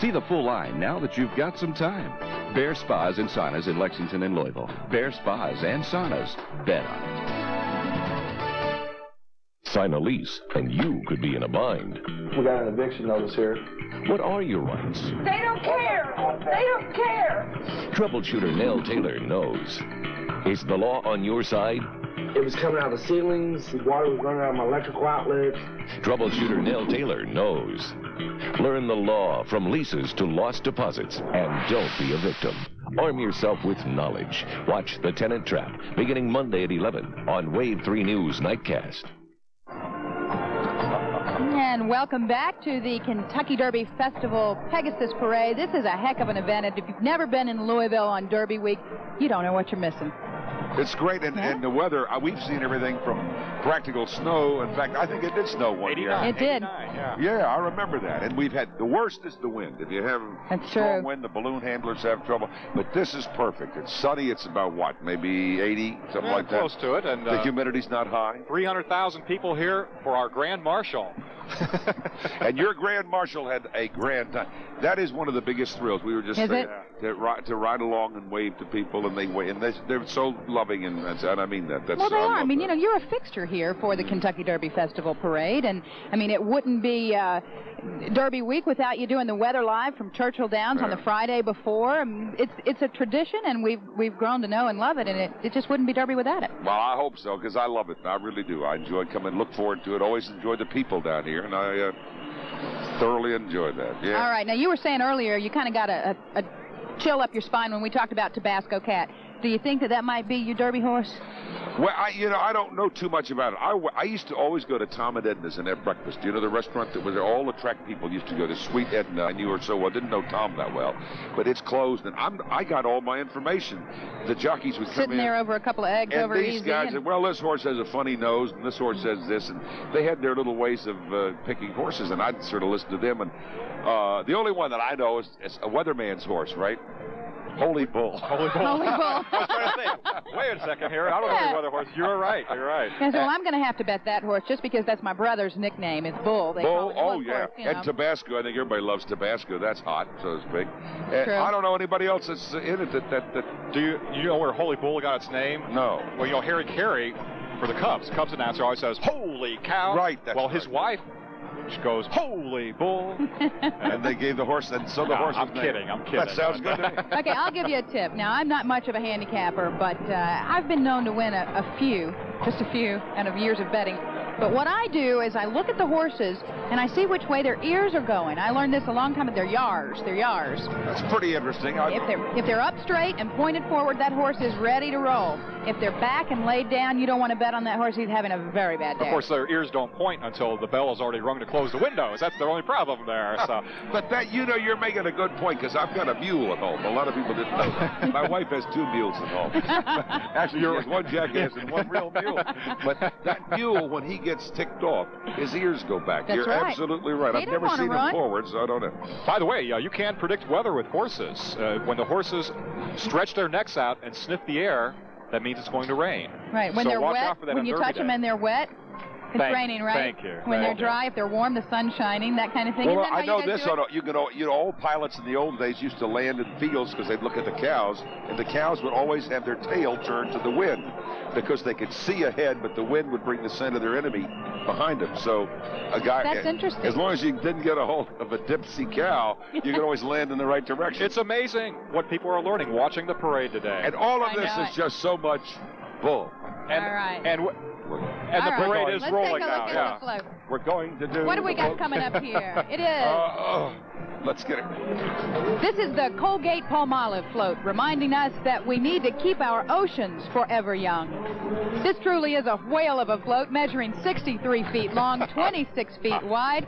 See the full line now that you've got some time. Bear Spas and Saunas in Lexington and Louisville. Bear Spas and Saunas. Bet on it. Sign a lease, and you could be in a bind. We got an eviction notice here. What are your rights? They don't care. They don't care. Troubleshooter Nell Taylor knows. Is the law on your side? It was coming out of the ceilings. The water was running out of my electrical outlets. Troubleshooter Nell Taylor knows. Learn the law from leases to lost deposits, and don't be a victim. Arm yourself with knowledge. Watch The Tenant Trap, beginning Monday at 11 on Wave 3 News Nightcast. And welcome back to the Kentucky Derby Festival Pegasus Parade. This is a heck of an event, and if you've never been in Louisville on Derby Week, you don't know what you're missing. It's great, and the weather, we've seen everything from practical snow. In fact, I think it did snow one year. It did. Yeah, I remember that. And we've had, the worst is the wind. If you have strong wind, the balloon handlers have trouble. But this is perfect. It's sunny. It's about, what, maybe 80, something like that? Close to it. And the humidity's not high. 300,000 people here for our Grand Marshal. And your Grand Marshal had a grand time. That is one of the biggest thrills. We were just saying to ride along and wave to people, and they're so loving, and I mean that. Well, they are. I mean, you're a fixture here for the Kentucky Derby Festival Parade, and I mean, it wouldn't be Derby Week without you doing the weather live from Churchill Downs on the Friday before. It's a tradition, and we've grown to know and love it, and it just wouldn't be Derby without it. Well, I hope so, because I love it. I really do. I enjoy coming, look forward to it. Always enjoy the people down here, and I thoroughly enjoy that. Yeah. All right. Now, you were saying earlier you kind of got a chill up your spine when we talked about Tabasco Cat. Do you think that might be your Derby horse? Well, I don't know too much about it. I used to always go to Tom and Edna's and have breakfast. You know, the restaurant that was there, all the track people used to go to. Sweet Edna, I knew her so well. Didn't know Tom that well, but it's closed, and I got all my information. The jockeys would come in. Sitting there over a couple of eggs and over these easy. guys said, well, this horse has a funny nose, and this horse says this, and they had their little ways of picking horses, and I'd sort of listen to them. And the only one that I know is a weatherman's horse, right? Holy Bull. Holy Bull. Holy Bull. I was trying to think, wait a second here. I don't know any weather horse. You're right. You're right. Yeah, so I'm going to have to bet that horse just because that's my brother's nickname. It's Bull. They call Bull? it Oh, Bull yeah. horse, you know. And Tabasco. I think everybody loves Tabasco. That's hot, so to speak. And True. I don't know anybody else that's in it that Do you know where Holy Bull got its name? No. Well, you know, Harry Carey, for the Cubs announcer always says, "Holy cow." Right. That's well, his wife goes, "Holy Bull." And they gave the horse, and so the horse was named. I'm kidding. That sounds good to me. Okay, I'll give you a tip. Now, I'm not much of a handicapper, but I've been known to win just a few, out of years of betting. But what I do is I look at the horses, and I see which way their ears are going. I learned this a long time ago. They're yars. That's pretty interesting. If they're up straight and pointed forward, that horse is ready to roll. If they're back and laid down, you don't want to bet on that horse. He's having a very bad day. Of course, their ears don't point until the bell is already rung to close the windows. That's their only problem there. So. But that, you're making a good point, because I've got a mule at home. A lot of people didn't know that. My wife has 2 mules at home. Actually, there's one jackass and one real mule. But that mule, when he gets ticked off, his ears go back. That's You're right. absolutely right. He I've never seen him forward, so I don't know. By the way, you can predict weather with horses. When the horses stretch their necks out and sniff the air, that means it's going to rain. Right. When So they're watch wet, out for that when you on Derby touch them Day. and they're wet, it's raining, right? Thank you. When they're Thank you. dry, if they're warm, the sun's shining, that kind of thing. Well, Isn't that I how know you guys this. do it? All pilots in the old days used to land in fields because they'd look at the cows, and the cows would always have their tail turned to the wind because they could see ahead, but the wind would bring the scent of their enemy behind them. So a guy, That's interesting. as long as you didn't get a hold of a dipsy cow, you could always land in the right direction. It's amazing what people are learning watching the parade today. And all of this is just so much bull. And, All right. And the All right. parade is Let's rolling take a look now. at the float. We're going to do. What do we the got boat. coming up here? It is. Let's get it. This is the Colgate Palmolive float, reminding us that we need to keep our oceans forever young. This truly is a whale of a float, measuring 63 feet long, 26 feet wide,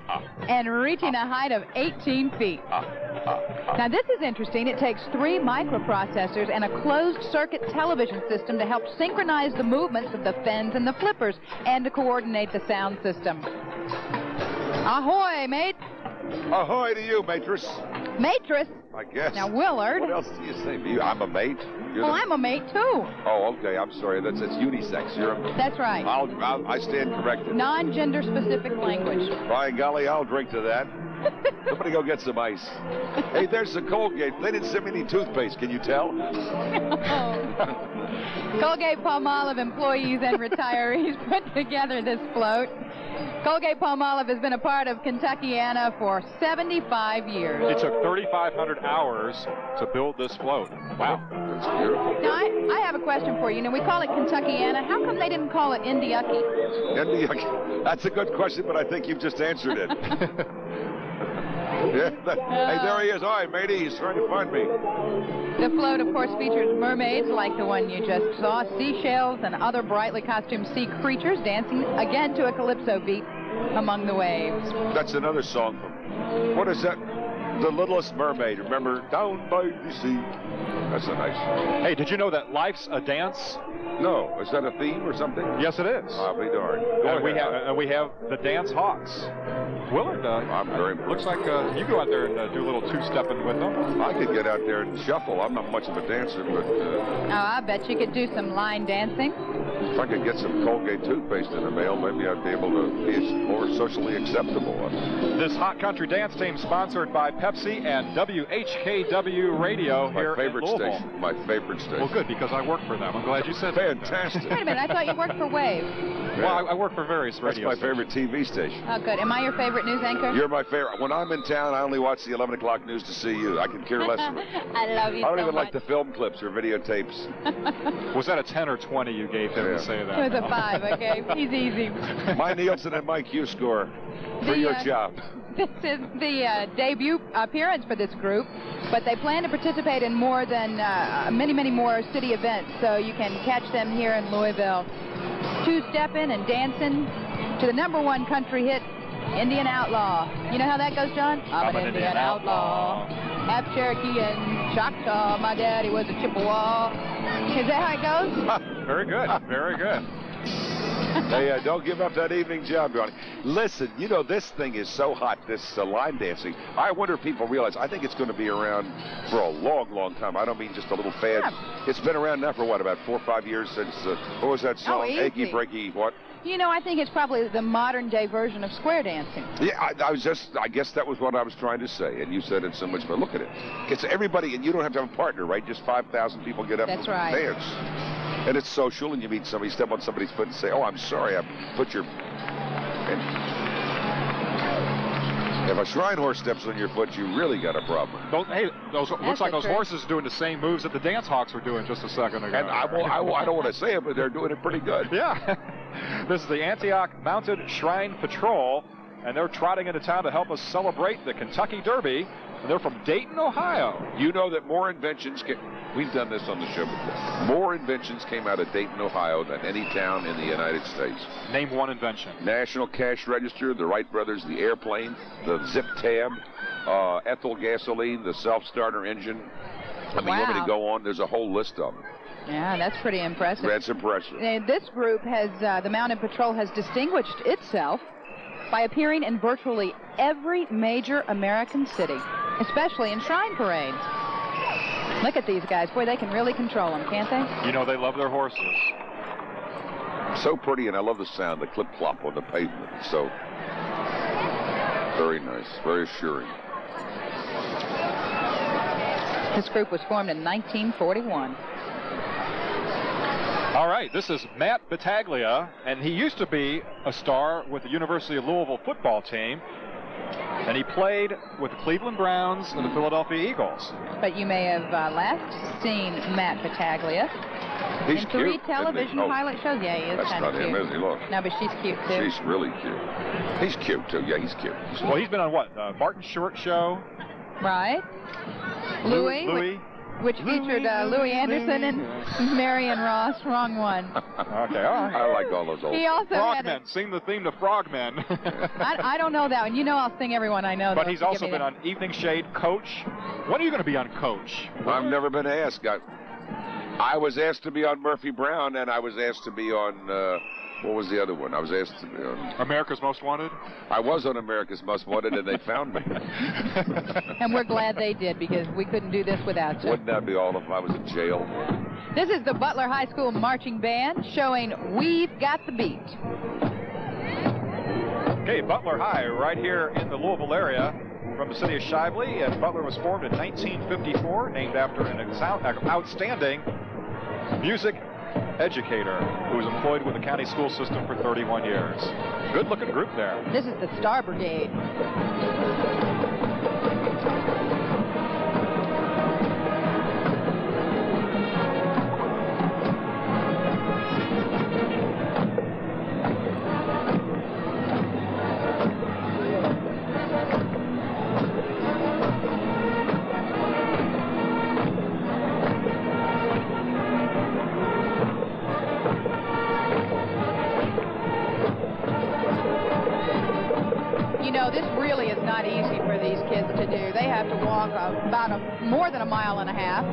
and reaching a height of 18 feet. Now, this is interesting. It takes 3 microprocessors and a closed-circuit television system to help synchronize the movements of the fins and the flippers and to coordinate the sound system. Ahoy, mate. Ahoy to you, matron. Matron? I guess. Now, Willard. What else do you say? I'm a mate. Well, I'm a mate, too. Oh, okay. I'm sorry. It's unisex. That's right. I stand corrected. Non-gender specific language. By golly, I'll drink to that. Somebody go get some ice. Hey, there's the Colgate. They didn't send me any toothpaste. Can you tell? Colgate Palmolive employees and retirees put together this float. Colgate Palmolive has been a part of Kentuckiana for 75 years. It took 3,500 hours to build this float. Wow. That's beautiful. Now, I have a question for you. You know, we call it Kentuckiana. How come they didn't call it Indiucky? That's a good question, but I think you've just answered it. Hey, there he is. All right, matey. He's trying to find me. The float, of course, features mermaids like the one you just saw, seashells, and other brightly costumed sea creatures dancing again to a calypso beat among the waves. That's another song from, what is that? The Littlest Mermaid. Remember? Down by the sea. That's a nice song. Hey, did you know that life's a dance? No. Is that a theme or something? Yes, it is. I'll be darned. We have the Dance Hawks. Willard, I'm very looks like you go out there and do a little two-stepping with them. I could get out there and shuffle. I'm not much of a dancer, but... Oh, I bet you could do some line dancing. If I could get some Colgate toothpaste in the mail, maybe I'd be able to be more socially acceptable. This Hot Country Dance Team sponsored by Pepsi and WHKW Radio here in Louisville. Station. My favorite station. Well, good, because I work for them. I'm glad you said that. Fantastic. Wait a minute, I thought you worked for Wave. Well, I work for various radio That's my favorite TV station. Oh, good. Am I your favorite news anchor? You're my favorite. When I'm in town, I only watch the 11 o'clock news to see you. I can care less of it. I love you I don't so even much. like the film clips or videotapes. Was that a 10 or 20 you gave him? Yeah. say that. It was a 5, okay? He's easy. My Nielsen and my Q score for your job. This is the debut appearance for this group, but they plan to participate in more than many, many more city events, so you can catch them here in Louisville. Two-stepping and dancing to the #1 country hit, Indian Outlaw. You know how that goes, John? I'm an Indian outlaw. Half Cherokee and Choctaw. My daddy was a Chippewa. Is that how it goes? Very good. Very good. Hey, don't give up that evening job, Johnny. Listen, you know, this thing is so hot, this line dancing. I wonder if people realize, I think it's going to be around for a long, long time. I don't mean just a little fad. Yeah. It's been around now for, what, about 4 or 5 years since, what was that song? Achy Breaky, what? You know, I think it's probably the modern-day version of square dancing. Yeah, I guess that was what I was trying to say, and you said it so much, but look at it. It's everybody, and you don't have to have a partner, right? Just 5,000 people get up and dance. And it's social, and you meet somebody, step on somebody's foot and say, oh, I'm sorry, I put your... And if a shrine horse steps on your foot, you really got a problem. Looks like those horses are doing the same moves that the Dance Hawks were doing just a second ago. And I don't want to say it, but they're doing it pretty good. Yeah. This is the Antioch Mounted Shrine Patrol, and they're trotting into town to help us celebrate the Kentucky Derby. And they're from Dayton, Ohio. You know that more inventions we've done this on the show before. More inventions came out of Dayton, Ohio than any town in the United States. Name one invention. National Cash Register, the Wright Brothers, the airplane, the zip tab, ethyl gasoline, the self-starter engine. I mean, you want me to go on? There's a whole list of them. Yeah, that's pretty impressive. That's impressive. This group has, the Mounted Patrol has distinguished itself by appearing in virtually every major American city, especially in shrine parades. Look at these guys. Boy, they can really control them, can't they? You know, they love their horses. So pretty, and I love the sound, the clip-clop on the pavement. So very nice, very assuring. This group was formed in 1941. All right, this is Matt Battaglia, and he used to be a star with the University of Louisville football team, and he played with the Cleveland Browns and the Philadelphia Eagles. But you may have last seen Matt Battaglia in 3 television pilot shows. Yeah, he is kind of cute. That's not him, is he? Look. No, but she's cute, too. She's really cute. He's cute, too. Yeah, he's cute. Well, he's been on what? Martin Short Show? Right. Louis. Which featured Louis Anderson and Marion Ross. Wrong one. Okay, all right. I like all those old. He also Frogmen. Sing the theme to Frogmen. I don't know that one. You know I'll sing everyone I know. But he's also been on Evening Shade, Coach. When are you going to be on Coach? I've never been asked. I was asked to be on Murphy Brown, and I was asked to be on... what was the other one? I was asked to be on... America's Most Wanted? I was on America's Most Wanted, and they found me. And we're glad they did, because we couldn't do this without you. Wouldn't that be all if I was in jail? This is the Butler High School Marching Band showing We've Got the Beat. Okay, Butler High, right here in the Louisville area, from the city of Shively, and Butler was formed in 1954, named after an outstanding music educator who was employed with the county school system for 31 years. Good-looking group there. This is the Star Brigade. This really is not easy for these kids to do. They have to walk about more than a mile and a half.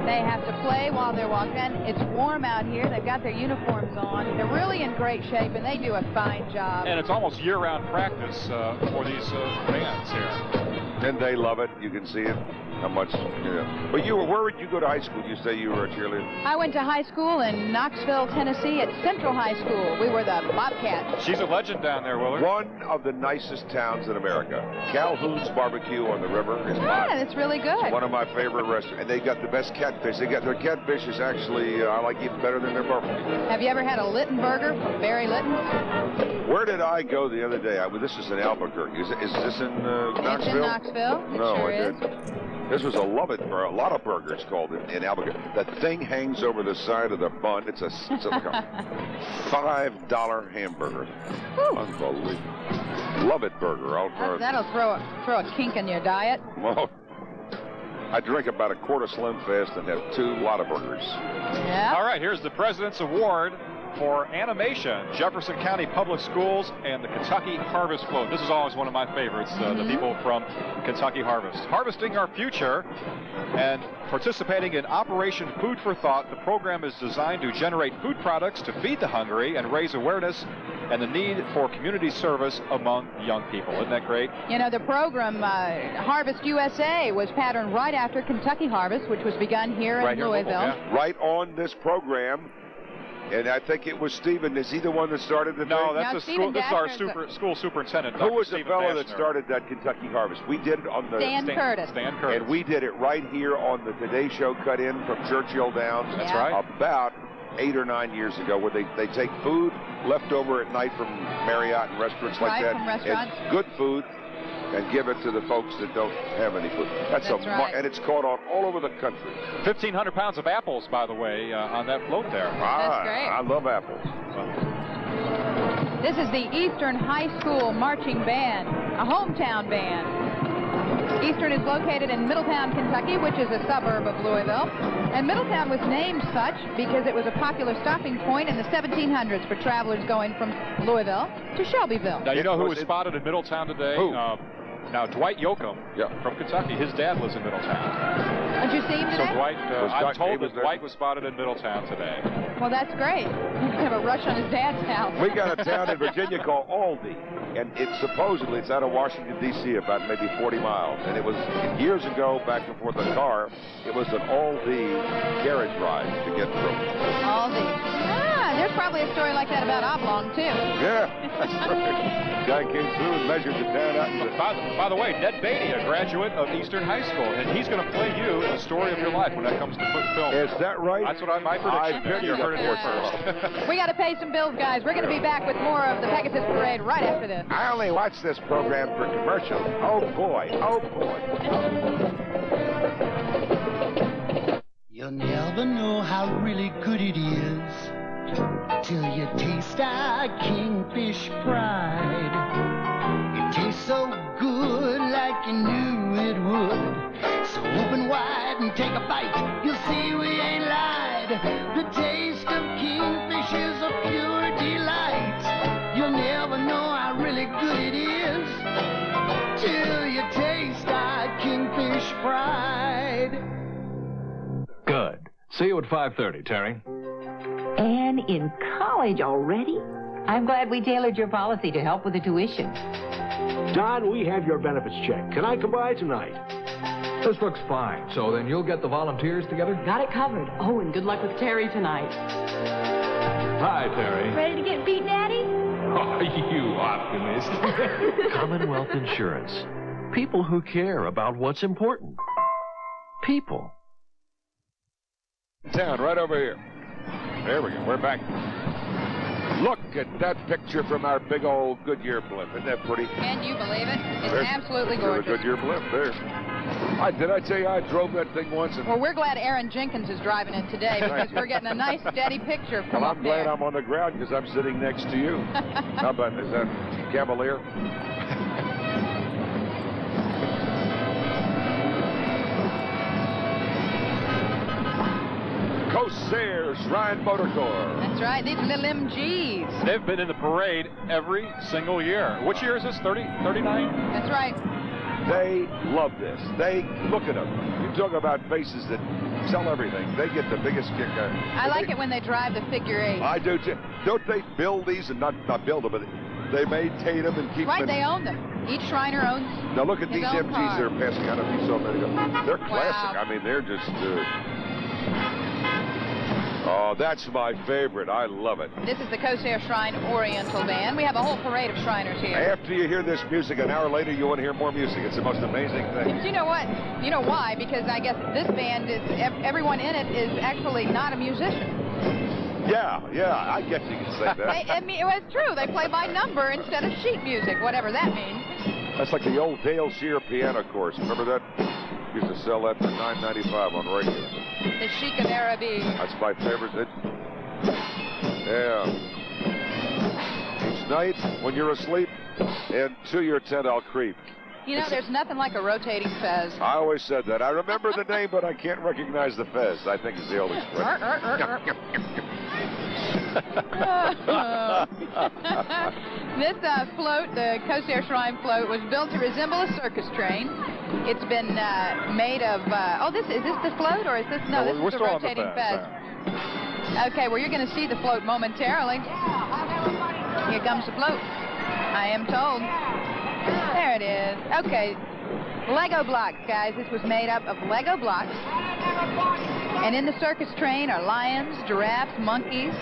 They have to play while they're walking. It's warm out here. They've got their uniforms on. They're really in great shape, and they do a fine job. And it's almost year-round practice for these bands here. And they love it. You can see it. How much, yeah. But where would you go to high school? You say you were a cheerleader? I went to high school in Knoxville, Tennessee at Central High School. We were the Bobcats. She's a legend down there, Willard. One of the nicest towns in America. Calhoun's Barbecue on the river is mine. Yeah, that's really good. It's one of my favorite restaurants. And they got the best catfish. Their catfish is actually, I like even better than their barbecue. Have you ever had a Litton burger from Barry Litton? Where did I go the other day? This is in Albuquerque. Is this in Knoxville? It's in Knoxville. No, sure I is. didn't. This was a Love It for a lot of burgers called in Albuquerque. The thing hangs over the side of the bun. It's like a $5 hamburger. Whew. Unbelievable. Love It burger. That'll throw a kink in your diet. Well, I drink about a quart of Slim Fast and have 2 Whataburgers. Yeah. All right, here's the President's Award for animation, Jefferson County Public Schools and the Kentucky Harvest Float. This is always one of my favorites, the people from Kentucky Harvest. Harvesting our future and participating in Operation Food for Thought. The program is designed to generate food products to feed the hungry and raise awareness and the need for community service among young people. Isn't that great? You know, the program, Harvest USA, was patterned right after Kentucky Harvest, which was begun here in Louisville. Yeah. Right on this program. And I think it was Stephen. Is he the one that started the thing? No, that's this is our school superintendent. Who was the Stephen fellow Dashner. that started that Kentucky Harvest? We did it on the... Stan Curtis. Stan Curtis. And we did it right here on the Today Show cut in from Churchill Downs. That's right. About 8 or 9 years ago, where they take food left over at night from Marriott and restaurants like that. From restaurants. And good food. And give it to the folks that don't have any food. That's right. And it's caught on all over the country. 1,500 pounds of apples, by the way, on that float there. That's great. I love apples. This is the Eastern High School Marching Band, a hometown band. Eastern is located in Middletown, Kentucky, which is a suburb of Louisville. And Middletown was named such because it was a popular stopping point in the 1700s for travelers going from Louisville to Shelbyville. Now, you know who was spotted in Middletown today? Who? Now, Dwight Yoakam from Kentucky. His dad lives in Middletown. Did you see him today? So Dwight, I'm told that Dwight was spotted in Middletown today. Well, that's great. You can have a rush on his dad's house. We got a town in Virginia called Aldie, and it's supposedly it's out of Washington, D.C., about maybe 40 miles. And it was years ago, back and forth in a car, it was an Aldie carriage ride to get through. Aldie. There's probably a story like that about Oblong, too. Yeah, that's right. Guy came through and measured the town out. By the way, Ned Beatty, a graduate of Eastern High School, and he's going to play you in the story of your life when that comes to film. Is that right? That's what my prediction. You heard it here first. We got to pay some bills, guys. We're going to be back with more of the Pegasus Parade right after this. I only watch this program for commercials. Oh, boy. Oh, boy. You'll never know how really good it is till you taste our Kingfish Pride. It tastes so good like you knew it would. So open wide and take a bite. You'll see we ain't lied. The taste of Kingfish is a pure delight. You'll never know how really good it is till you taste our Kingfish Pride. Good. See you at 5:30, Terry. And in college already? I'm glad we tailored your policy to help with the tuition. Don, we have your benefits check. Can I come by tonight? This looks fine. So then you'll get the volunteers together? Got it covered. Oh, and good luck with Terry tonight. Hi, Terry. Ready to get beat, Daddy? Oh, you optimist. Commonwealth Insurance. People who care about what's important. People. Town right over here. There we go. We're back. Look at that picture from our big old Goodyear blimp. Isn't that pretty? Can you believe it? It's There's absolutely the gorgeous. Goodyear blimp there. Did I tell you I drove that thing once? Well, we're glad Aaron Jenkins is driving it today because we're getting a nice steady picture from Well, up I'm glad there. I'm on the ground because I'm sitting next to you. How about this? Is that Cavalier? Corsair Shrine Motor Corps. That's right. These little MGs. They've been in the parade every single year. Which year is this? 39? That's right. They love this. They look at them. You talk about faces that sell everything. They get the biggest kick out. I like it when they drive the figure eight. I do too. Don't they build these and not build them, but they maintain them and keep Right, them. they own them. Each Shriner owns. Now look at his these own MGs car. they're passing out of these so many. They're classic. Wow. I mean, they're just. Oh, that's my favorite. I love it. This is the Corsair Shrine Oriental Band. We have a whole parade of Shriners here. After you hear this music, an hour later, you want to hear more music. It's the most amazing thing. But you know what? You know why? Because I guess this band is, everyone in it is actually not a musician. Yeah, I guess you can say that. I mean, it was true. They play by number instead of sheet music, whatever that means. That's like the old Dale Shear piano course. Remember that? Used to sell that for $9.95 on radio. The Chic of Araby. That's my favorite. Yeah. Each night when you're asleep, into your tent I'll creep. You know, there's nothing like a rotating fez. I always said that. I remember the name, but I can't recognize the fez. I think is the old expression. This float, the Corsair Shrine float, was built to resemble a circus train. It's been made of, is this the float, or is this, no, this is the rotating fez. Okay, well, you're going to see the float momentarily. Here comes the float, I am told. There it is. Okay, Lego blocks, guys. This was made up of Lego blocks. And in the circus train are lions, giraffes, monkeys,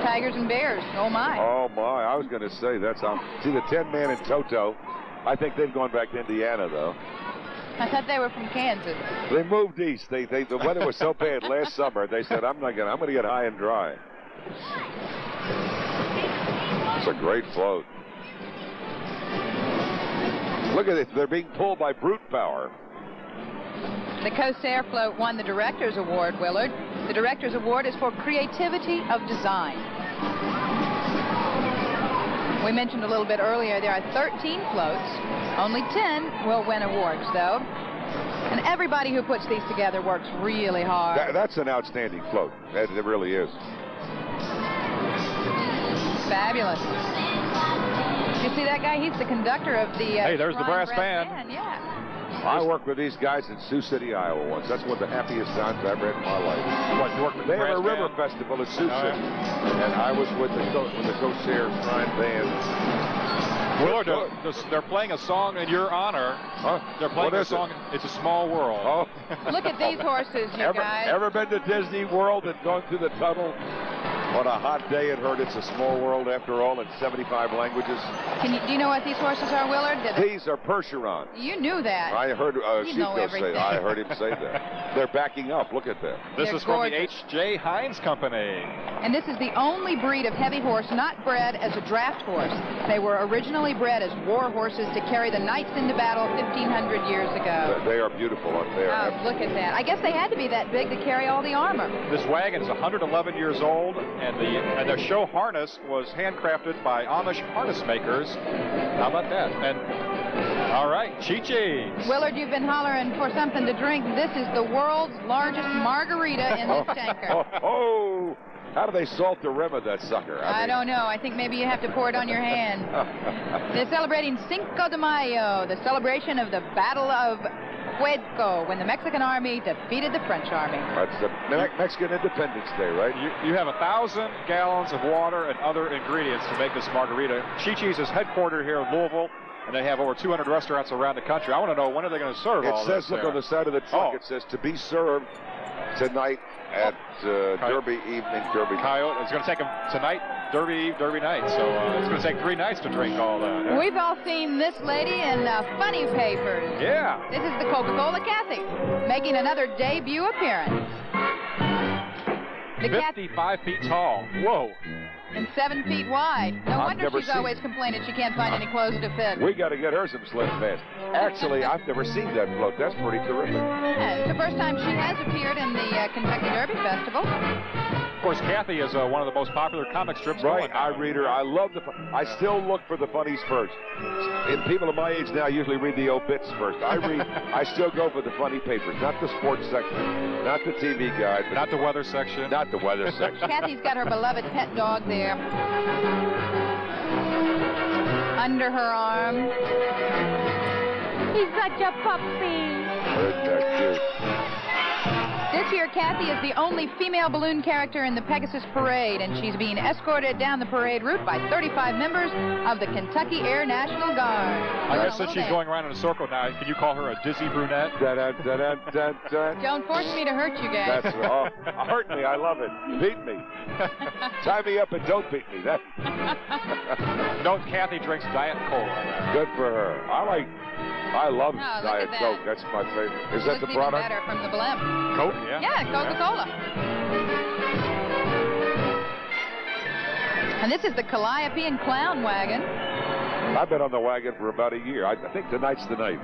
tigers, and bears. Oh, my. Oh, my. I was going to say, that's how. See, the 10-man in Toto, I think they've gone back to Indiana, though. I thought they were from Kansas. They moved east. The weather was so bad last summer, they said, I'm going to get high and dry. It's a great float. Look at it. They're being pulled by brute power. The Corsair float won the Director's Award, Willard. The Director's Award is for creativity of design. We mentioned a little bit earlier there are 13 floats. Only 10 will win awards, though. And everybody who puts these together works really hard. That's an outstanding float. It really is. Fabulous. You see that guy? He's the conductor of the hey, there's the brass band. Yeah. I worked with these guys in Sioux City, Iowa once. That's one of the happiest times I've ever had in my life. What, you worked with the brass band? They have a river festival in Sioux City. And I was with the Corsair Shrine Band. Willard, they're playing a song in your honor. Huh? They're playing a song, It's a Small World. Oh. Look at these horses, you guys. Ever been to Disney World and gone through the tunnel? On a hot day, it heard It's a Small World after all in 75 languages. Do you know what these horses are, Willard? These are Percherons. You knew that. I heard Chico say I heard him say that. They're backing up. Look at that. This is from the H.J. Heinz Company. And this is the only breed of heavy horse not bred as a draft horse. They were originally bred as war horses to carry the knights into battle 1,500 years ago. They are beautiful, aren't they? Oh, look at that. I guess they had to be that big to carry all the armor. This wagon is 111 years old, and the show harness was handcrafted by Amish harness makers. How about that? And all right, Chi-Chi's. Willard, you've been hollering for something to drink. This is the world's largest margarita in this tanker. Oh, how do they salt the rim of that sucker? I don't know. I think maybe you have to pour it on your hand. They're celebrating Cinco de Mayo, the celebration of the Battle of Pueblo, when the Mexican army defeated the French army. That's the Mexican Independence Day, right? You have 1,000 gallons of water and other ingredients to make this margarita. Chi-Chi's is headquartered here in Louisville, and they have over 200 restaurants around the country. I want to know, when are they going to serve all this? It says, look on the side of the truck, it says, to be served tonight at Derby evening, Derby. Coyote. It's going to take them tonight, Derby night. So it's going to take 3 nights to drink all that. We've all seen this lady in funny papers. Yeah. This is the Coca-Cola Kathy, making another debut appearance. 55 feet tall. Whoa. And 7 feet wide. No wonder she's always complaining she can't find any clothes to fit. We got to get her some slim fast. Actually, I've never seen that float. That's pretty terrific. Yeah, it's the first time she has appeared in the Kentucky Derby Festival. Of course, Kathy is one of the most popular comic strips. Right, I read her. I love I still look for the funnies first. And people of my age now usually read the obits first. I still go for the funny papers, not the sports section, not the TV guide. Not the weather section. Not the weather section. Kathy's got her beloved pet dog there. Under her arm. He's such a puppy. Isn't that cute? This year, Kathy is the only female balloon character in the Pegasus Parade, and she's being escorted down the parade route by 35 members of the Kentucky Air National Guard. I guess since she's going around in a circle now, can you call her a dizzy brunette? Don't force me to hurt you guys. Hurt me. I love it. Beat me. Tie me up and don't beat me. Note Kathy drinks Diet Cola. Good for her. I love Diet Coke. That's my favorite. Is that the product? Even better from the blimp. Coke, yeah. Yeah, Coca-Cola. And this is the Calliope and Clown Wagon. I've been on the wagon for about a year. I think tonight's the night.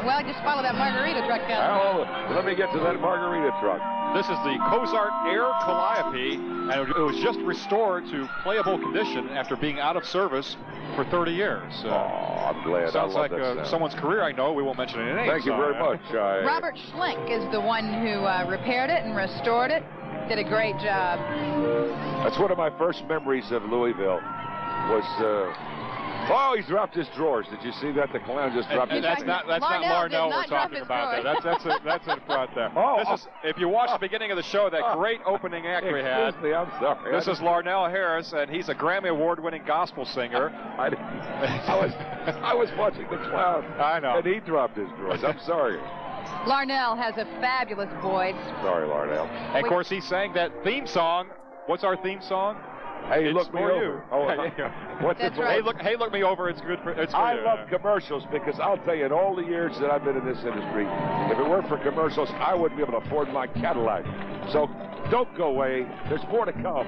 Well, just follow that margarita truck down. Oh, let me get to that margarita truck. This is the Cozart Air Calliope, and it was just restored to playable condition after being out of service for 30 years. I'm glad. Sounds I love like that someone's career I know. We won't mention any names. Thank you very much. Robert Schlink is the one who repaired it and restored it. Did a great job. That's one of my first memories of Louisville. Was oh, he dropped his drawers. Did you see that? The clown just dropped his drawers. That's not Larnell we're talking about there. That's in front there. This is, if you watch the beginning of the show, that great opening act we had. Excuse me, I'm sorry. This is Larnell Harris, and he's a Grammy Award-winning gospel singer. I was watching the clown. I know. And he dropped his drawers. I'm sorry. Larnell has a fabulous voice. Sorry, Larnell. And of course, he sang that theme song. What's our theme song? Hey, it's look me for over. you. Oh, what's That's it? right. Hey, look me over. It's good for. It's for I you. love commercials because I'll tell you, in all the years that I've been in this industry, if it weren't for commercials, I wouldn't be able to afford my Cadillac. So don't go away. There's more to come.